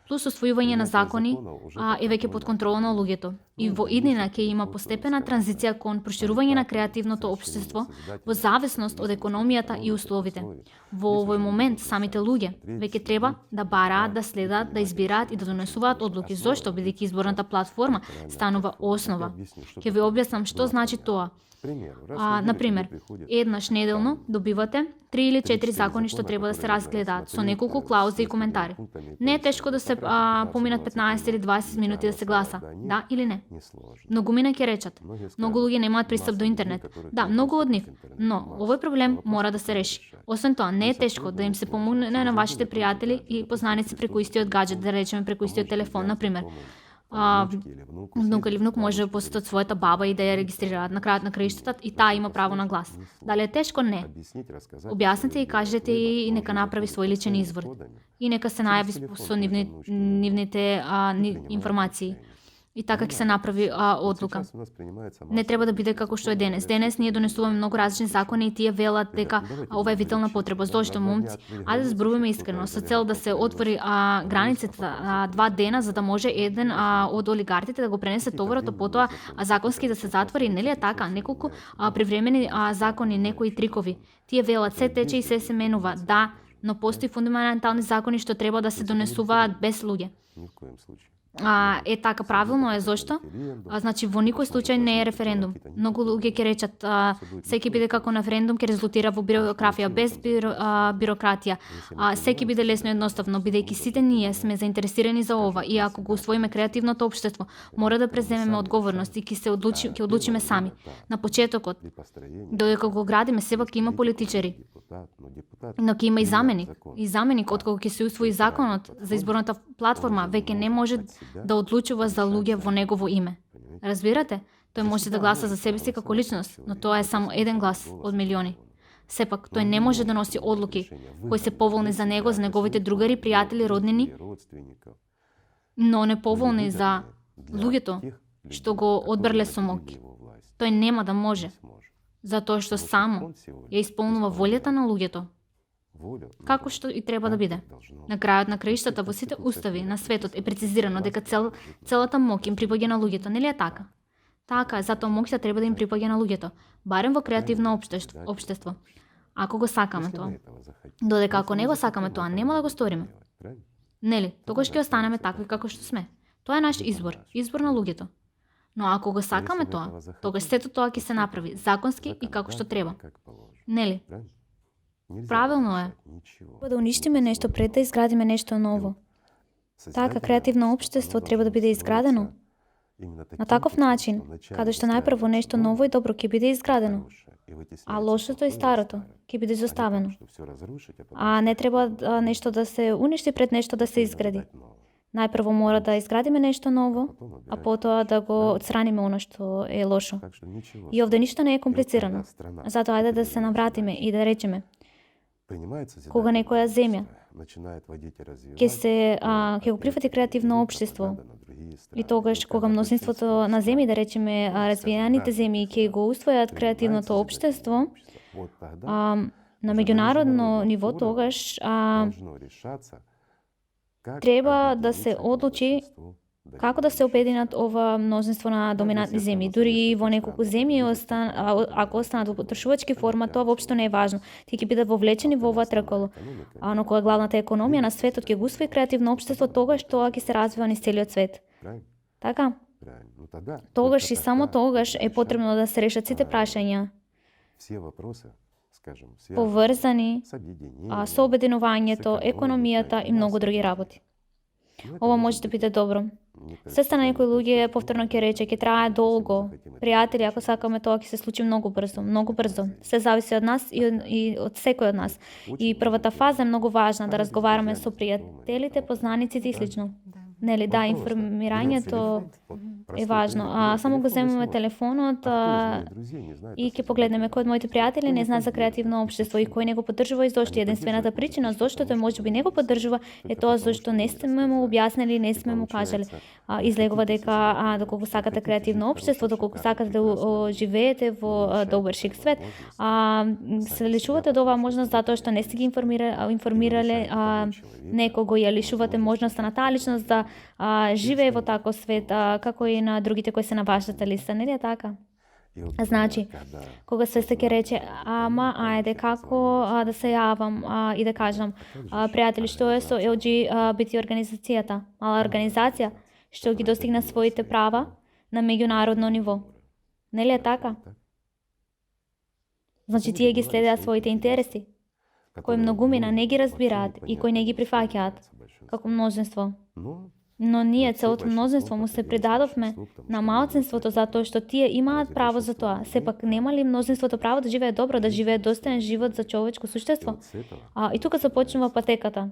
Плюс освојување на закони е веќе под контрола на луѓето. И во иднина ќе има постепена транзиција кон проширување на креативното општество во зависност од економијата и условите. Во овој момент самите луѓе веќе треба да бараат, да следат, да избираат и да донесуваат одлуки. Зошто? Бидејќи изборната платформа станува основа. Ќе ви објаснам што значи тоа. Например, еднаш неделно добивате 3 или 4 закони што треба да се разгледаат со неколку клаузи и коментари. Не е тешко да се поминат 15 или 20 минути да се гласа. Да или не? Многумина ќе речат. Многу луѓе немаат пристап до интернет. Да, многу од нив. Но овој проблем мора да се реши. Освен тоа, не е тешко да им се помогне на вашите пријатели и познаници преку истиот гаджет, да речеме преку истиот телефон, на пример. Внук или внук може да посетат својата баба и да ја регистрираат на крајот на краиштата и таа има право на глас. Дали е тешко? Не. Објасните и кажете и нека направи свој личен извор. И нека се најави со нивните информации. И така ќе се направи одлука. Не треба да биде како што е денес. Денес ние донесуваме многу различни закони и тие велат дека ова е витална потреба. Зошто, момци? Ајде да зборуваме искрено, со цел да се отвори границата 2 дена за да може еден од олигархите да го пренесе товарот, а потоа законски да се затвори, нели е така? Неколку привремени закони, некои трикови. Тие велат се тече и се менува. Да, но постои фундаментални закони што треба да се донесуваат без луѓе. Е така, правилно е, зошто? Значи, во никој случај не е референдум. Многу луѓе ќе речат, секи биде како на референдум ќе резултира во бирократија, без бирократија. Секи биде лесно и едноставно, бидејќи сите ние сме заинтересирани за ова и ако го усвоиме креативното општество, мора да преземеме одговорност и ќе одлучиме сами. На почетокот, додека го градиме, сепак ќе има политичари, но ќе има и заменик. И заменик, откога ќе се усвои законот за изборната платформа, веќе не може да одлучува за луѓе во негово име. Разбирате? Тој може да гласа за себе си како личност, но тоа е само еден глас од милиони. Сепак, тој не може да носи одлуки кои се поволни за него, за неговите другари, пријатели, роднини, но не поволни за луѓето што го одбрле со моќ. Тој нема да може, затоа што само ја исполнува волјата на луѓето, како што и треба да биде. На крајот на краиштата во сите устави на светот е прецизирано дека целата моќ им припаѓа на луѓето, нели е така? Така е, затоа моќта треба да им припаѓа на луѓето, барем во креативно општество. Ако го сакаме тоа. Додека ако не го сакаме тоа, нема да го сториме. Нели, тогаш ќе останеме такви како што сме. Тоа е наш избор на луѓето. Но ако го сакаме тоа, тогаш сето тоа ќе се направи законски и како што треба. Нели? Правилно е. Да уништиме нешто пред да изградиме нешто ново. Така, креативно општество треба да биде изградено на таков начин, каде што најпрво нешто ново и добро ќе биде изградено, а лошото и старото ќе биде изоставено. А не треба нешто да се уништи пред нешто да се изгради. Најпрво мора да изградиме нешто ново, а потоа да го отстраниме оно што е лошо. И овде ништо не е комплицирано. Затоа ајде да се навратиме и да речеме, кога некоја земја ќе го прифати креативно општество и тогаш кога мнозинството на земји, да речеме развиените земји, ќе го усвојат креативното општество на меѓународно ниво, тогаш треба да се одлучи како да се обединат ова мнозинство на доминантни земји. Дури и во неколку земји, ако останат во потрошувачки форма, тоа воопшто не е важно. Тие ќе бидат вовлечени во ова тркало. Но кога главната економија на светот ќе го усвои креативно општество, тогаш тоа ќе се развива низ целиот свет. Така? Тогаш и само тогаш е потребно да се решат сите прашања поврзани со обединувањето, економијата и многу други работи. Ова може да биде добро. Свеста на некои луѓе повторно ќе рече, ќе трае долго. Пријатели, ако сакаме тоа ќе се случи многу брзо, многу брзо. Се зависи од нас и од секој од нас. И првата фаза е многу важна, да разговараме со пријателите, познаниците и слично. Нели, да, информирањето е важно. Само го земаме телефонот и ќе погледнеме кој од моите пријатели не знае за креативно општество и кој не го поддржува и зошто. Единствената причина зошто тој можеби не го поддржува е тоа зашто не сме му објаснили, не сме му кажале. Излегува дека доколку сакате креативно општество, доколку сакате да живеете во добар шик свет, се лишувате од оваа можност затоа што не сте ги информирале некого, ја лишувате можноста на таа личност да живее во таков свет, како и на другите кои се на вашата листа, нели е така? Значи, кога свеста ќе рече, ајде како да се јавам и да кажам, пријатели, што е со LGBT организацијата, мала организација, што ги достигна своите права на меѓународно ниво. Нели е така? Значи, тие ги следеат своите интереси. кои многумина не ги разбираат и кои не ги прифаќаат како мнозинство. Но ние целото мнозинство му се придадовме на малцинството затоа што тие имаат право за тоа. Сепак нема ли мнозинството право да живее добро, да живее достоен живот за човечко суштество? И тука започнува патеката.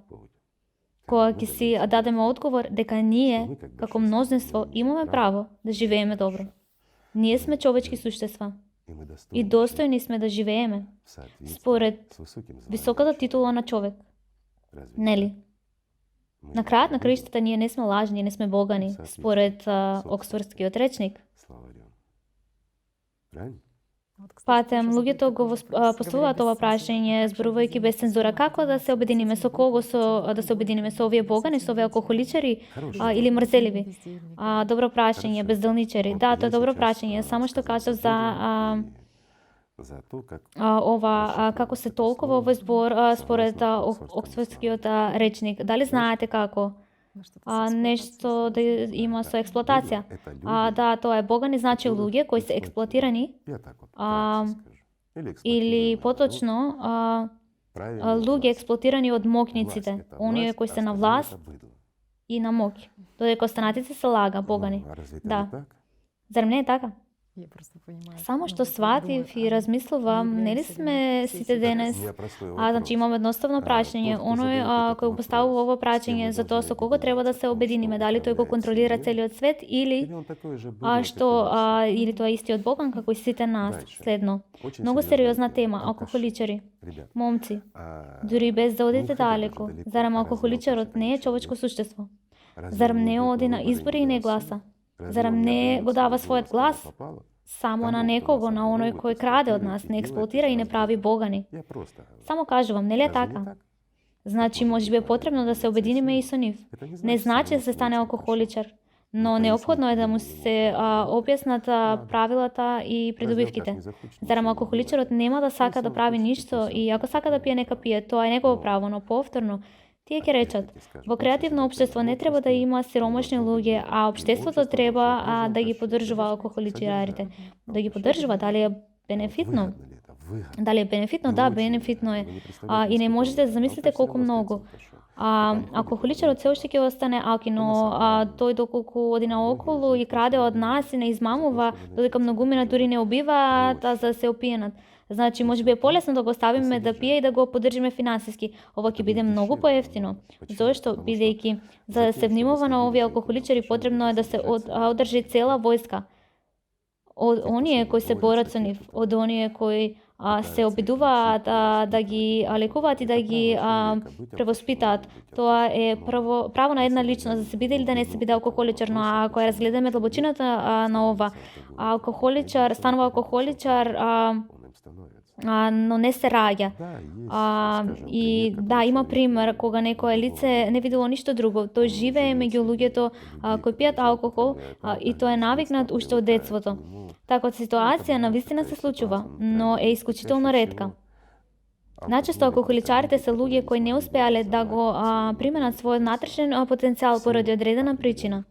Кога ќе си дадеме одговор дека ние, како мнозинство, имаме право да живееме добро. Ние сме човечки суштества и достојни сме да живееме според високата титула на човек. Нели? На крајот на краиштата ние не сме лажни, не сме богани, според Оксфордскиот речник. Патем, луѓето го поставуваат ова прашање, зборувајќи без цензура, како да се обединиме, со кого да се обединиме, со овие богани, со овие алкохоличари или мрзеливи? Добро прашање, безделничари. Да, тоа е добро прашање, само што кажав за ова, како се толкува овој збор според Оксфордскиот речник. Дали знаете како? Нешто да има со експлоатација. Да, тоа е богани, значи луѓе кои се експлоатирани, или поточно луѓе експлоатирани од моќниците, оние кои се на власт и на моќ. Додека останатите се лага, богани. Да. Зарем не е така? Само што сватив и размислувам, нели сме сите денес, значи имам едноставно прашање, оној кој поставува ово прашање за тоа со кого треба да се обединиме, дали тој го контролира целиот свет или или тоа е истиот боган како и сите нас. Следно, многу сериозна тема, алкохоличари. Момци, дури без да одите далеко, зарем алкохоличарот не е човечко суштество? Зарем не оди на избори и не гласа? Зарем не го дава својот глас само на некого, на оној кој краде од нас, не експлоатира и не прави богани? Само кажувам, нели е така? Значи, може би е потребно да се обединиме и со нив. Не значи да се стане алкохоличар, но неопходно е да му се објаснат правилата и придобивките. Зарем алкохоличарот нема да сака да прави ништо и ако сака да пие, нека пие, тоа е негово право, но повторно, тие ќе речат, во креативно општество не треба да има сиромашни луѓе, а општеството треба да ги поддржува алкохоличарите. Да ги поддржува, дали е бенефитно? Дали е бенефитно? Да, бенефитно е. И не можете да замислите колку многу. Алкохоличарот се уште ќе остане алки, но тој доколку оди наоколу и краде од нас и не измамува, додека многумина дури не убиваат за да се опиенат. Значи, може би е полесно да го оставиме да пие и да го поддржиме финансиски. Ова ќе биде многу поевтино. Зошто? Бидејќи, за да се внимава на овие алкохоличари, потребно е да се одржи цела војска. Од оние кои се борат со нив, од оние кои се обидуваат да ги лекуваат и да ги превоспитаат. Тоа е право на една личност, да се биде или да не се биде алкохоличар, но ако ја разгледаме длабочината на ова, алкохоличар станува алкохоличар, но не се раѓа. И да, има пример кога некое лице не видело ништо друго. Тој живее меѓу луѓето кои пијат алкохол и тој е навикнат уште од детството. Таква ситуација навистина се случува, но е исклучително ретка. Начесто алкохоличарите се луѓе кои не успеале да го применат својот натрешен потенцијал поради одредена причина.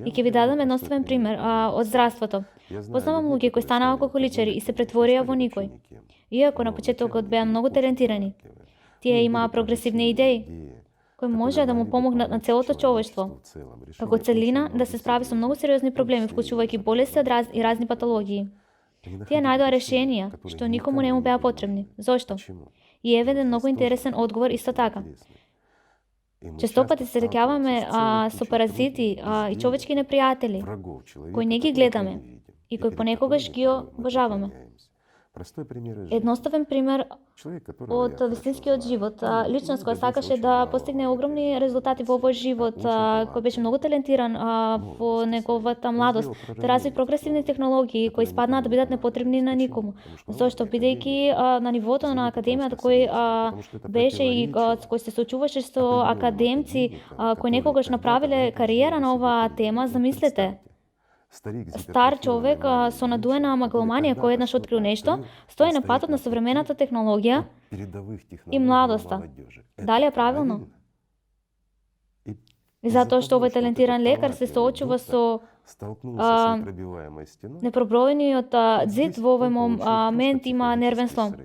И ќе ви дадам едноставен пример од здравството. Познавам луѓе кои станаа алкохоличари и се претворија во никој. Иако на почетокот беа многу талентирани. Тие имаа прогресивни идеи, кои може да му помогнат на целото човештво, како целина да се справи со многу сериозни проблеми, вклучувајќи болести и разни патологии. Тие најдоа решенија, што никому не му беа потребни. Зошто? И еве еден многу интересен одговор исто така. Честопати се среќаваме со паразити и човечки непријатели, кои не ги гледаме и кои понекогаш ги обожаваме. Едноставен пример од вистинскиот живот. Личност која сакаше да постигне огромни резултати во овој живот, кој беше многу талентиран во неговата младост, да разви прогресивни технологии кои спаднаа да бидат непотребни на никому. Зошто? Бидејќи на нивото на академијата кој беше и кој се соочуваше со академци кои некогаш направиле кариера на оваа тема, замислете. Стар човек со надуена магаломанија кој еднаш открил нешто, стои на патот на современата технологија и младоста. Дали е правилно? И затоа што овој талентиран лекар се соочува со столкнулся с непробиваемой стеной, Непроброениот зид во овој момент има нервен слом.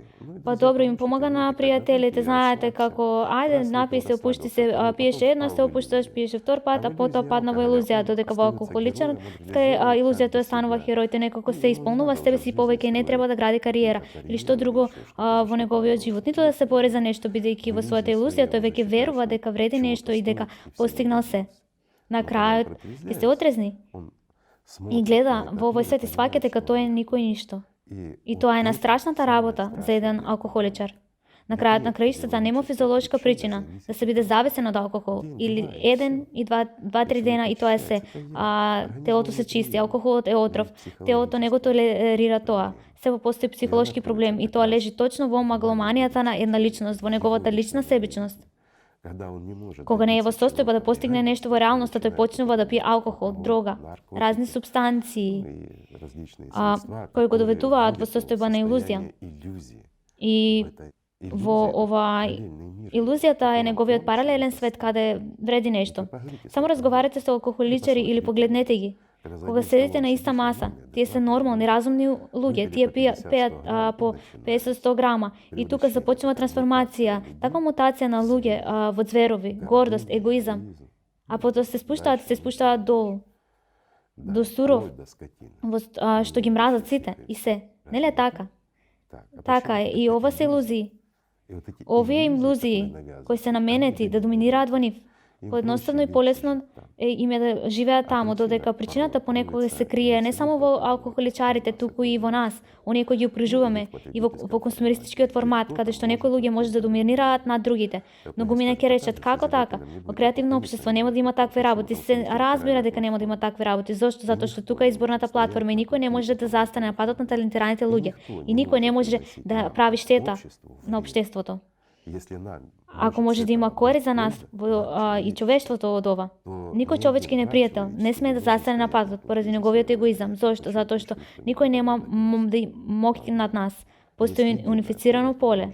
Па добро им помага на пријателите, знаете како, ајде напи се, опушти се, пиеше едно, се опушташ, пиеше втор пат, а потоа падна во илузија, додека во алкохоличар, кај илузија тој станува херој, тој некако се исполнува себе си повеќе и не треба да гради кариера или што друго во неговиот живот, ниту да се бори за нешто, бидејќи во својата илузија тој веќе верува дека вреди нешто и дека постигнал се. На крајот ќе се отрезни и гледа во овој свет и сваќа дека тој е никој ништо. И тоа е на страшната работа за еден алкохоличар. На крајот на краиштата нема физиолошка причина да се биде зависен од алкохол. Или еден и два-три дена и тоа е се. Телото се чисти, алкохолот е отров, телото не го толерира тоа. Сепак постои психолошки проблем и тоа лежи точно во магломанијата на една личност, во неговата лична себичност. Кога не е во состојба да постигне нешто во реалноста, тој почнува да пие алкохол, дрога, разни субстанции, кои го доведуваат во состојба на илузија. И во оваа илузијата е неговиот паралелен свет каде вреди нешто. Само разговарате со алкохоличари или погледнете ги. Кога седите на иста маса, тие се нормални, разумни луѓе, тие пеат по 50-100 грама и тука започнува трансформација, таква мутација на луѓе во зверови, гордост, егоизам, а потоа се спуштаат долу, до суров, што ги мразат сите и се. Нели е така? Така е, и ова се илузии. Овие илузии кои се наменети да доминираат во нив, поедноставно и полесно им е да живеат таму, додека причината понекога се крие не само во алкохоличарите, туку и во нас, оние кои ги оприжуваме, и во консумеристичкиот формат, каде што некои луѓе може да доминираат над другите. Многумина ќе речат, како така? Во креативно општество нема да има такви работи. Се разбира дека нема да има такви работи. Зошто? Затоа што тука е изборната платформа и никој не може да застане на патот на талентираните луѓе. И никој не може да прави штета на општеството. Ако може да има корист за нас и човештвото од ова, никој човечки непријател не смее да застане на патот поради неговиот егоизам. Зошто? Затоа што никој нема моќ над нас. Постои унифицирано поле,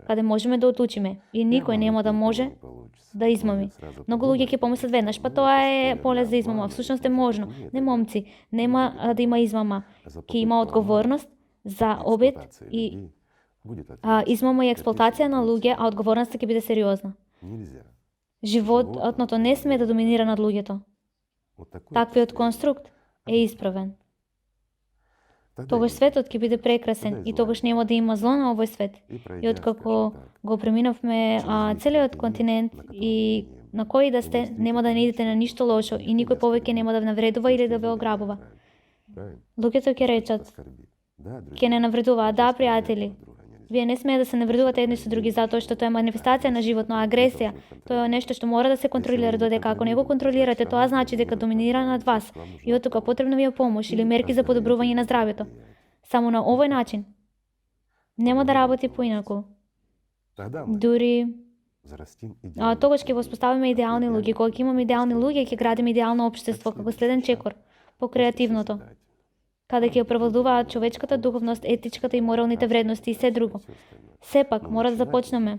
каде можеме да отлучиме и никој нема да може да измами. Многу луѓе ќе помислат веднаш, па тоа е поле за измама. Всушност е можно. Не, момци, нема да има измама. Ќе има одговорност за обид и измама и експлоатација на луѓе, а одговорноста ќе биде сериозна. Животното не смее да доминира над луѓето. Таквиот конструкт е исправен. Тогаш светот ќе биде прекрасен и тогаш нема да има зло на овој свет. И откако го преминавме целиот континент и на кој да сте, нема да не идете на ништо лошо и никој повеќе нема да навредува или да ве ограбува. Луѓето ќе речат, ќе не навредуваат, да, пријатели. Вие не смее да се навредувате едни со други затоа што тоа е манифестација на живот, но агресија, тоа е нешто што мора да се контролира, додека ако не го контролирате, тоа значи дека доминира над вас и оттука потребна ви е помош или мерки за подобрување на здравјето. Само на овој начин нема да работи поинаку. Дури тогаш ќе воспоставиме идеални луѓе. Кога ќе имаме идеални луѓе, ќе градиме идеално општество како следен чекор по креативното, каде ќе превладуваат човечката духовност, етичката и моралните вредности и се друго. Сепак, мора да започнеме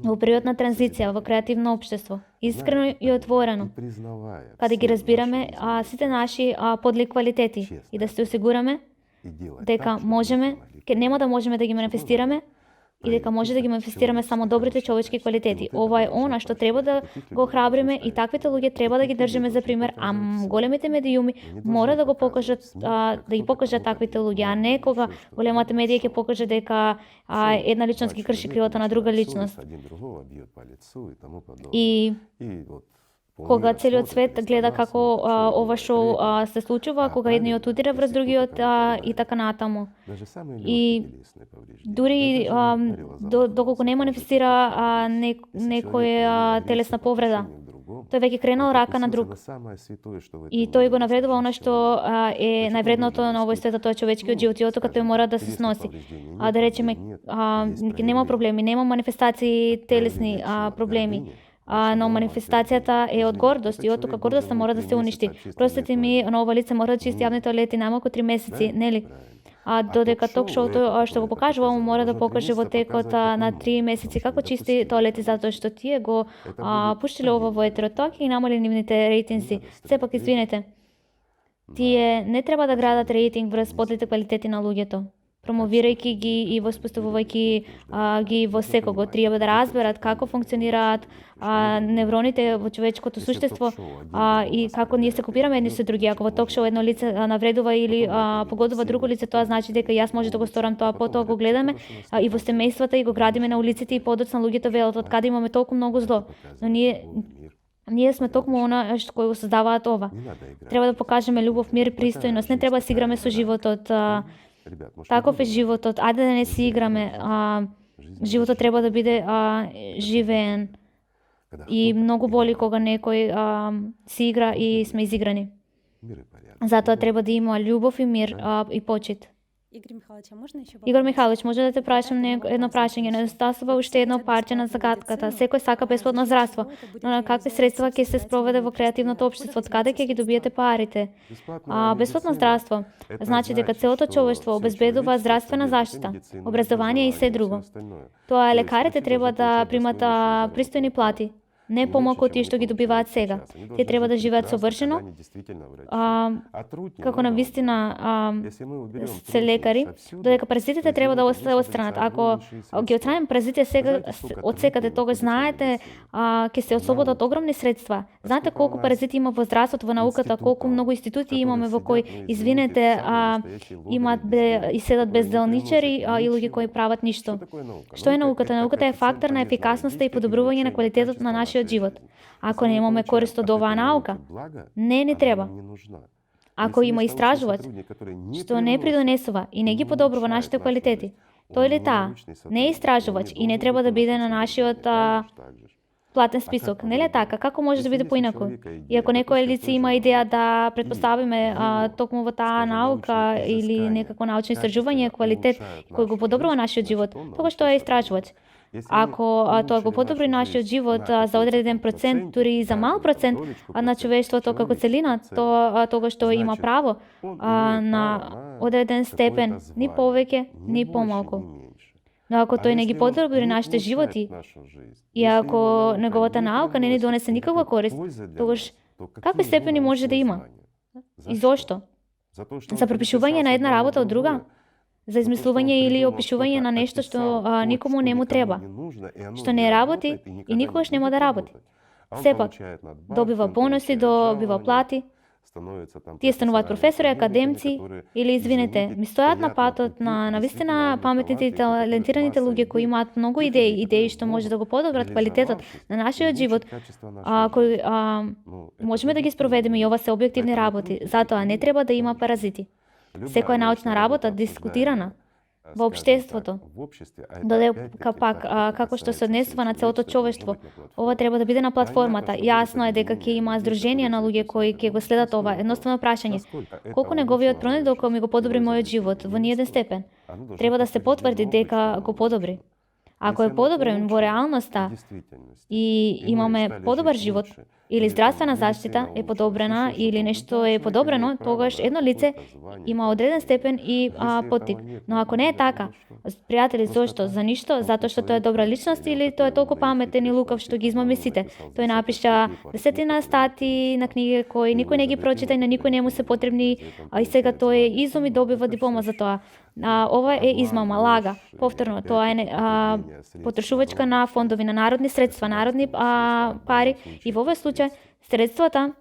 во период на транзиција во креативно општество, искрено и отворено, каде ги разбираме сите наши подли квалитети и да се осигураме дека можеме, нема да можеме да ги манифестираме и дека може да ги манифестираме само добрите човечки квалитети. Ова е она што треба да го храбриме и таквите луѓе треба да ги држиме за пример, а големите медиуми мора да го покажат, да ги покажат таквите луѓе, а не кога големата медија ќе покаже дека една личност ги крши кривата на друга личност. И кога целиот свет гледа како ова шоу се случува, кога едниот удира врз другиот и така натаму. И дури доколку не манифестира некоја телесна повреда, тој веќе кренал рака на друг. И тој го навредува она што е највредното на овој свет, тоа е човечкиот живот и оттука тој мора да се сноси. Да речеме, нема проблеми, нема манифестации телесни проблеми. Но манифестацијата е од гордост и оттука гордоста мора да се уништи. Простете ми, на ова лице мора да чисти јавни тоалети најмалку 3 месеци, нели? Додека ток-шоуто што го покажува, мора да покаже во текот на 3 месеци како чисти тоалети, затоа што тие го пуштиле ова во етерот, тоа ќе ги намали нивните рейтинзи. Сепак, извинете, Тие не треба да градат рейтинг врз подлите квалитети на луѓето, промовирајќи ги и воспоставувајќи ги во секого. Треба да разберат како функционираат невроните во човечкото суштество и како ние се копираме едни со други. Ако во ток-шоу едно лице навредува или погодува друго лице, тоа значи дека јас може да го сторам тоа. Потоа го гледаме и во семејствата и го градиме на улиците и подоцна луѓето велат од каде имаме толку многу зло. Но ние сме токму она кои го создаваат ова. Треба да покажеме љубов, мир и пристојност. Не треба да си играме со животот. Таков е животот. Ајде да не си играме. Животот треба да биде живеен. И многу боли кога некој си игра и сме изиграни. Затоа треба да има љубов и мир и почит. Игор Михайлович, може да те прашам едно прашање. Недостасува уште едно парче на загадката. Секој сака бесплатно здравство, но на какви средства ќе се спроведе во креативното општество? Од каде ќе ги добиете парите? Бесплатно здравство значи дека целото човештво обезбедува здравствена заштита, образование и се друго. Тоа лекарите треба да примат пристојни плати. Не помалку од тие што ги добиваат сега. Тие треба да живеат совршено, како на вистина се лекари, додека паразитите треба да се отстранат. Ако ги отстраним паразитите сега од секаде, тогаш знаете ќе се ослободат огромни средства. Знаете колку паразити има во здравството, во науката, колку многу институти имаме во кои, извинете, имаат и седат безделничари и луѓе кои прават ништо. Што е науката? Науката е фактор на ефикасноста и подобрување на квалитетот на нашиот живот. Ако немаме корист од оваа наука, не ни треба. Ако има истражувач што не придонесува и не ги подобрува нашите квалитети, тој или таа не е истражувач и не треба да биде на нашиот платен список. Нели е така? Како може да биде поинаку? И ако некој лице има идеја да предпоставиме токму во таа наука или некако научно истражување квалитет кој го подобрува нашиот живот, тогаш тоа е истражувач. Ако тоа го подобри нашиот живот за одреден процент, дури и за мал процент на човештвото како целина, тогаш тоа има право на одреден степен, ни повеќе, ни помалку. Но ако тој не ги подобри нашите животи и ако неговата наука не ни донесе никаква корист, тогаш какви степени може да има? И зошто? За препишување на една работа од друга? За измислување или опишување на нешто што никому не му треба, што не работи и никогаш нема да работи. Сепак, добива бонуси, добива плати, тие стануваат професори, академци или, извинете, ми стојат на патот на навистина паметните и талентираните луѓе кои имаат многу идеи што може да го подобрат квалитетот на нашиот живот, кои можеме да ги спроведеме и ова се објективни работи. Затоа не треба да има паразити. Секоја научна работа дискутирана во општеството, додека пак како што се однесува на целото човештво, ова треба да биде на платформата. Јасно е дека ќе има здруженија на луѓе кои ќе го следат ова. Едноставно прашање: колку неговиот пронедок ми го подобри мојот живот во ниеден степен? Треба да се потврди дека го подобри. Ако е подобрен во реалноста и имаме подобар живот, или здравствена заштита е подобрена или нешто е подобрено, тогаш едно лице има одреден степен и поттик. Но ако не е така, пријатели, зошто? За ништо? Затоа што тој е добра личност или тој е толку паметен и лукав што ги измами сите? Тој напиша десетина стати на книги кои никој не ги прочита и на никој не му се потребни, и сега тој изуми добива диплома за тоа. Ова е измама, лага. Повторно, тоа е потрошувачка на фондови, на народни средства, народни пари и во овој случај средствата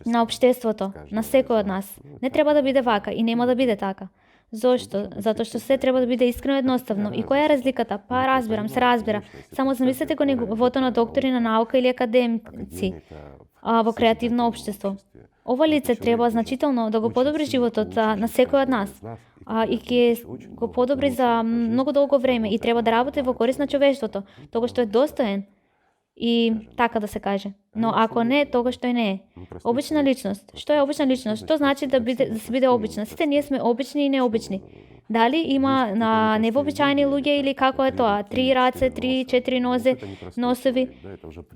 на општеството, на секој од нас. Не треба да биде вака и нема да биде така. Зошто? Затоа што се треба да биде искрено едноставно. И која е разликата? Па разбирам, се разбира. Само замислете го нивото на доктори на наука или академици во креативно општество. Ова лице треба значително да го подобри животот на секој од нас. И ќе го подобри за многу долго време и треба да работи во корист на човештвото, тогаш што е достоен и така да се каже. Но ако не, тогаш тој не е. Обична личност. Што е обична личност? Што значи да се биде обична? Сите ние сме обични и необични. Дали има невообичаени луѓе или како е тоа? 3 раце, 3-4 носови.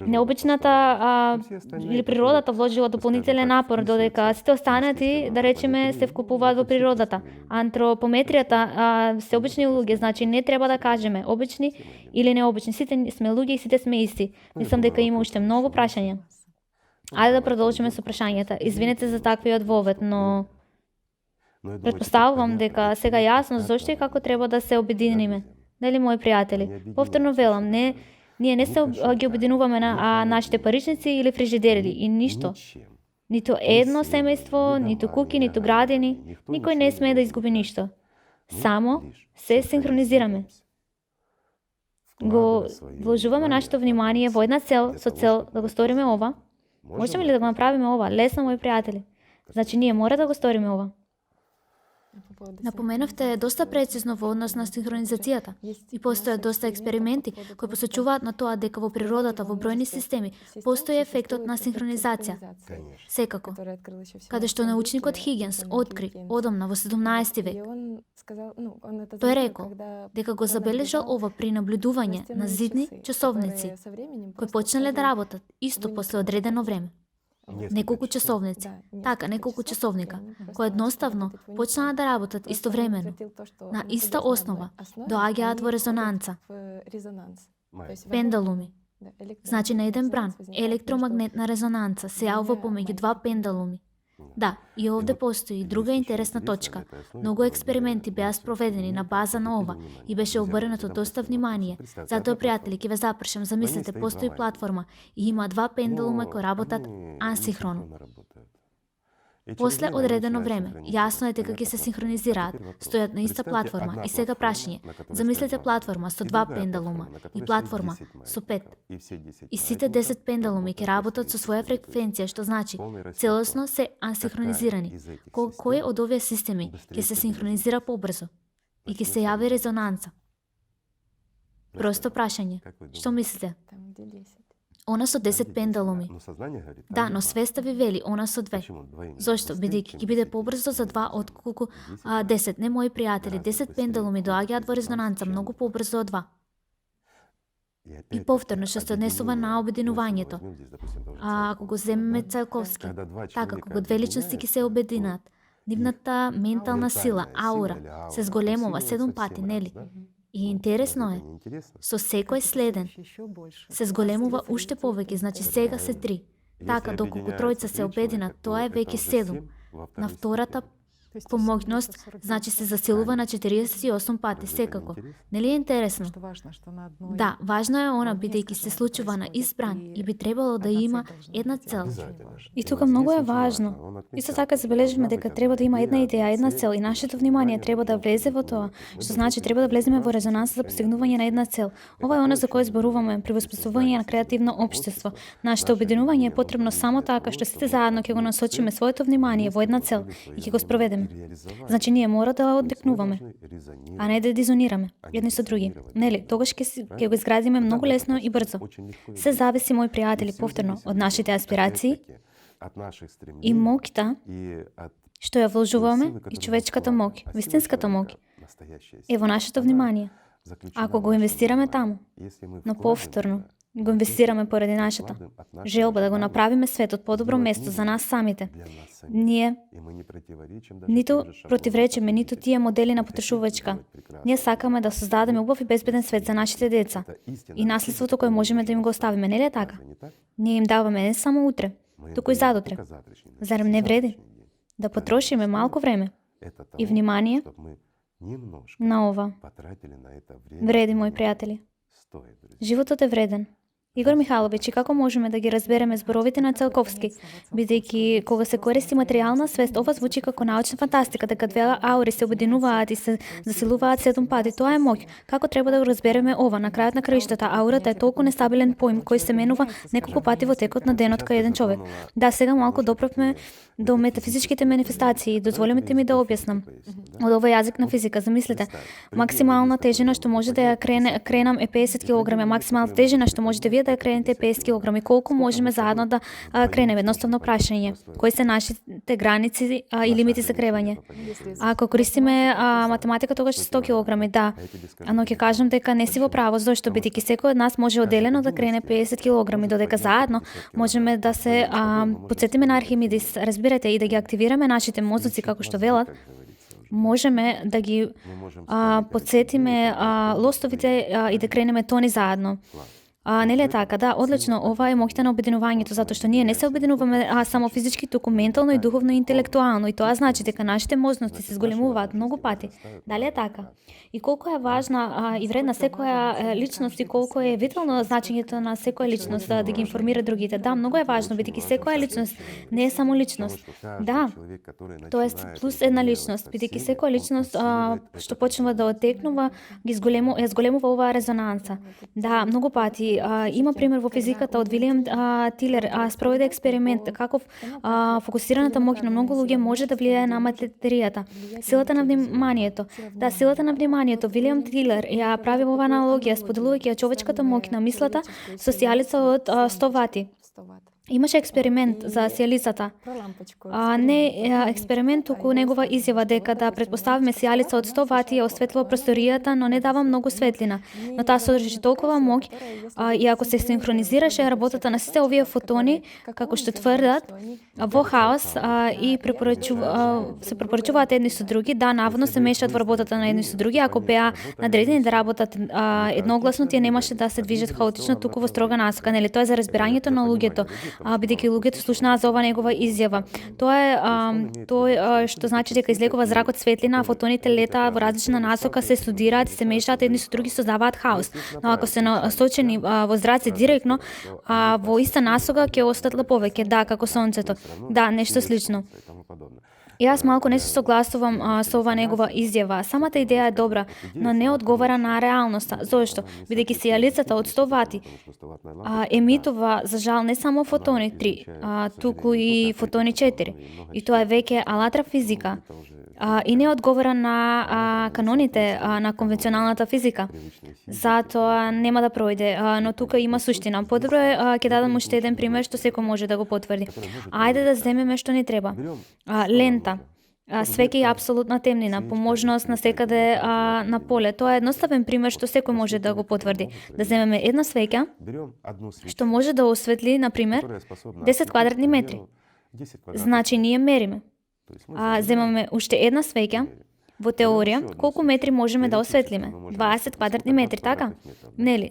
Необичната или природата вложила дополнителен напор, додека сите останати, да речеме, се вкупуваат во природата. Антропометријата се обични луѓе, значи не треба да кажеме обични или необични. Сите сме луѓе и сите сме исти. Мислам дека има уште многу прашања. Ајде да продолжиме со прашањата. Извинете за таквиот вовед, но претпоставувам дека сега јасно зошто и како треба да се обединиме. Нели, мои пријатели? Повторно велам, ние не се ги обединуваме на нашите паричници или фрижидери и ништо. Ниту едно семејство, ниту куки, ниту градини, никој не смее да изгуби ништо. Само се синхронизираме. Го вложуваме нашето внимание во една цел, со цел да го сториме ова. Можеме ли да го направиме ова? Лесно, мои пријатели. Значи, ние мора да го сториме ова. Напоменавте доста прецизно во однос на синхронизацијата и постојат доста експерименти кои посочуваат на тоа дека во природата, во бројни системи, постои ефектот на синхронизација. Секако. Каде што научникот Хигенс откри одамна во 17 век. Тој рекол дека го забележал ова при наблюдување на зидни часовници кои почнале да работат исто после одредено време. Неколку часовници, така, неколку часовника, кои едноставно почнаа да работат истовремено, на иста основа, доаѓаат во резонанца. Пендалуми. Значи на еден бран, електромагнетна резонанца се јавува помеѓу два пендалуми. Да, и овде постои друга интересна точка. Многу експерименти беа спроведени на база на ова и беше обрнато доста внимание. Затоа, пријатели, ќе ве запрашам, замислете, постои платформа и има два пендалума кои работат асинхроно. После одредено време, јасно е дека ќе се синхронизираат, стојат на иста платформа и сега прашање. Замислете платформа со два пендалума и платформа со 5. И сите 10 пендалуми ќе работат со своја фреквенција, што значи целосно се асинхронизирани. Кој од овие системи ќе се синхронизира побрзо и ќе се јави резонанца? Просто прашање. Што мислите? Она со 10 пендалуми. Да, но свеста ви вели она со 2. Зошто? Бидејќи ќе биде побрзо за 2 отколку 10. Не, мои пријатели, 10 пендалуми доаѓаат во резонанца многу побрзо од 2. И повторно што се однесува на обединувањето. Ако го земеме Цијолковски, така, кога две личности ќе се обединат, нивната ментална сила, аура, се зголемува 7 пати, нели? И интересно е, со секој следен се зголемува уште повеќе, значи сега се 3. Така, доколку тројца се обединат, тоа е веќе 7. На втората помоќност, значи се засилува на 48 пати секако. Нели е интересно? Да, важно е она, бидејќи се случува на избран и би требало да има една цел. И тука многу е важно. Исто така забележивме дека треба да има една идеја, една цел и нашето внимание треба да влезе во тоа, што значи треба да влеземе во резонанс за постигнување на една цел. Ова е она за кое зборуваме при воспоставување на креативно општество. Нашето обединување е потребно само така што сите заедно ќе го насочиме своето внимание во една цел и ќе го спроведеме. Значи ние мора да одекнуваме, а не да дизонираме едни со други. Нели, тогаш ќе го изградиме многу лесно и брзо. Се зависи, мои пријатели, повторно од нашите аспирации и моќта што ја вложуваме и човечката моќ, вистинската моќ е во нашето внимание. Ако го инвестираме таму, но повторно го инвестираме поради нашата желба да го направиме светот подобро место за нас самите. Ние ниту противречиме ниту тие модели на потрошувачка. Ние сакаме да создадеме убав и безбеден свет за нашите деца и наследството кое можеме да им го оставиме, нели е така? Ние им даваме не само утре, туку и задутре. Зарем не вреди да потрошиме малку време и внимание на ова? Вреди, мои пријатели. Животот е вреден. Игор Михайловиќ, и како можеме да ги разбереме зборовите на Цијолковски, бидејќи кога се користи материјална свест, ова звучи како научна фантастика, дека две аури се обединуваат и се засилуваат 7 пати. Тоа е моќ. Како треба да го разбереме ова? На крајот на краиштата, аурата е толку нестабилен поим кој се менува неколку пати во текот на денот кај еден човек. Да, сега малку допревме до метафизичките манифестации. Дозволете ми да објаснам. Од овој јазик на физика, замислете, максимална тежина што може да ја кренам е 50 кг, максимална тежина што можете вие да ја кренете 50 кг. Колку можеме заедно да кренеме? Едноставно прашање. Кои се нашите граници и лимити за кревање? Ако користиме математика, тогаш 100 кг, да. Но ќе кажам дека не си во право, зашто бидејќи секој од нас може одделено да крене 50 кг, додека заедно можеме да се потсетиме на Архимедис, разбирате, и да ги активираме нашите мозоци како што велат. Можеме да ги потсетиме лостовите и да кренеме тони заедно. Нели е така? Да, одлично. Ова е моќта на обединувањето, затоа што ние не се обединуваме само физички, туку ментално и духовно и интелектуално. И тоа значи дека нашите можности се зголемуваат многу пати. Дали е така? И колку е важна и вредна секоја личност и колку е витално значењето на секоја личност да ги информира другите. Да, многу е важно, бидејќи секоја личност не е само личност. Да, тоест плюс една личност, бидејќи секоја личност што почнува да отекнува, ја зголемува оваа резонанса. Да, многу пати има пример во физиката од Вилијам Тилер, спроведе експеримент како фокусираната моќ на многу луѓе може да влијае на материјата. Силата на вниманието. Да, силата на вниманието. Вилијам Тилер ја прави оваа аналогија, споделувајќи ја човечката моќ на мислата со сијалица од 100 вати. Имаше експеримент за сијалицата. Не експеримент, туку негова изјава дека да претпоставиме сијалица од 100 вати ја осветлува просторијата, но не дава многу светлина. Но таа содржи толкова моќ и ако се синхронизираше работата на сите овие фотони, како што тврдат, во хаос и се препорачуваат едни со други, да, наводно се мешаат во работата на едни со други, ако беа надредени да работат едногласно, тие немаше да се движат хаотично, туку во строга насока, нели? Тоа е за разбирањето на луѓето. Бидејќи луѓето слушнаат за ова негова изјава. Тоа е што значи дека излегува зракот светлина, а фотоните летаат во различна насока, се студираат и се мешаат едни со други, создаваат хаос. Но ако се насочени во зраци директно, во иста насока ќе осветла повеќе, да, како сонцето. Да, нешто слично. И јас малку не се согласувам со ова негова изјава. Самата идеја е добра, но не одговара на реалноста. Зошто? Бидејќи сијалицата од 100 вати емитува, за жал, не само фотони 3, туку и фотони 4. И тоа е веќе алатра физика. И не одговара на каноните на конвенционалната физика. Затоа нема да пројде, но тука има суштина. Подобро е, ќе дадам уште еден пример што секој може да го потврди. Ајде да земеме што ни треба. Лента. Свеќе и апсолутна темнина, по можност на секаде на поле. Тоа е едноставен пример што секој може да го потврди. Да земеме една свеќа што може да осветли, на пример, 10 квадратни метри. Значи ние мериме. Земаме уште една свеќа, во теорија, колку метри можеме да осветлиме? 20 квадратни метри, така? Нели?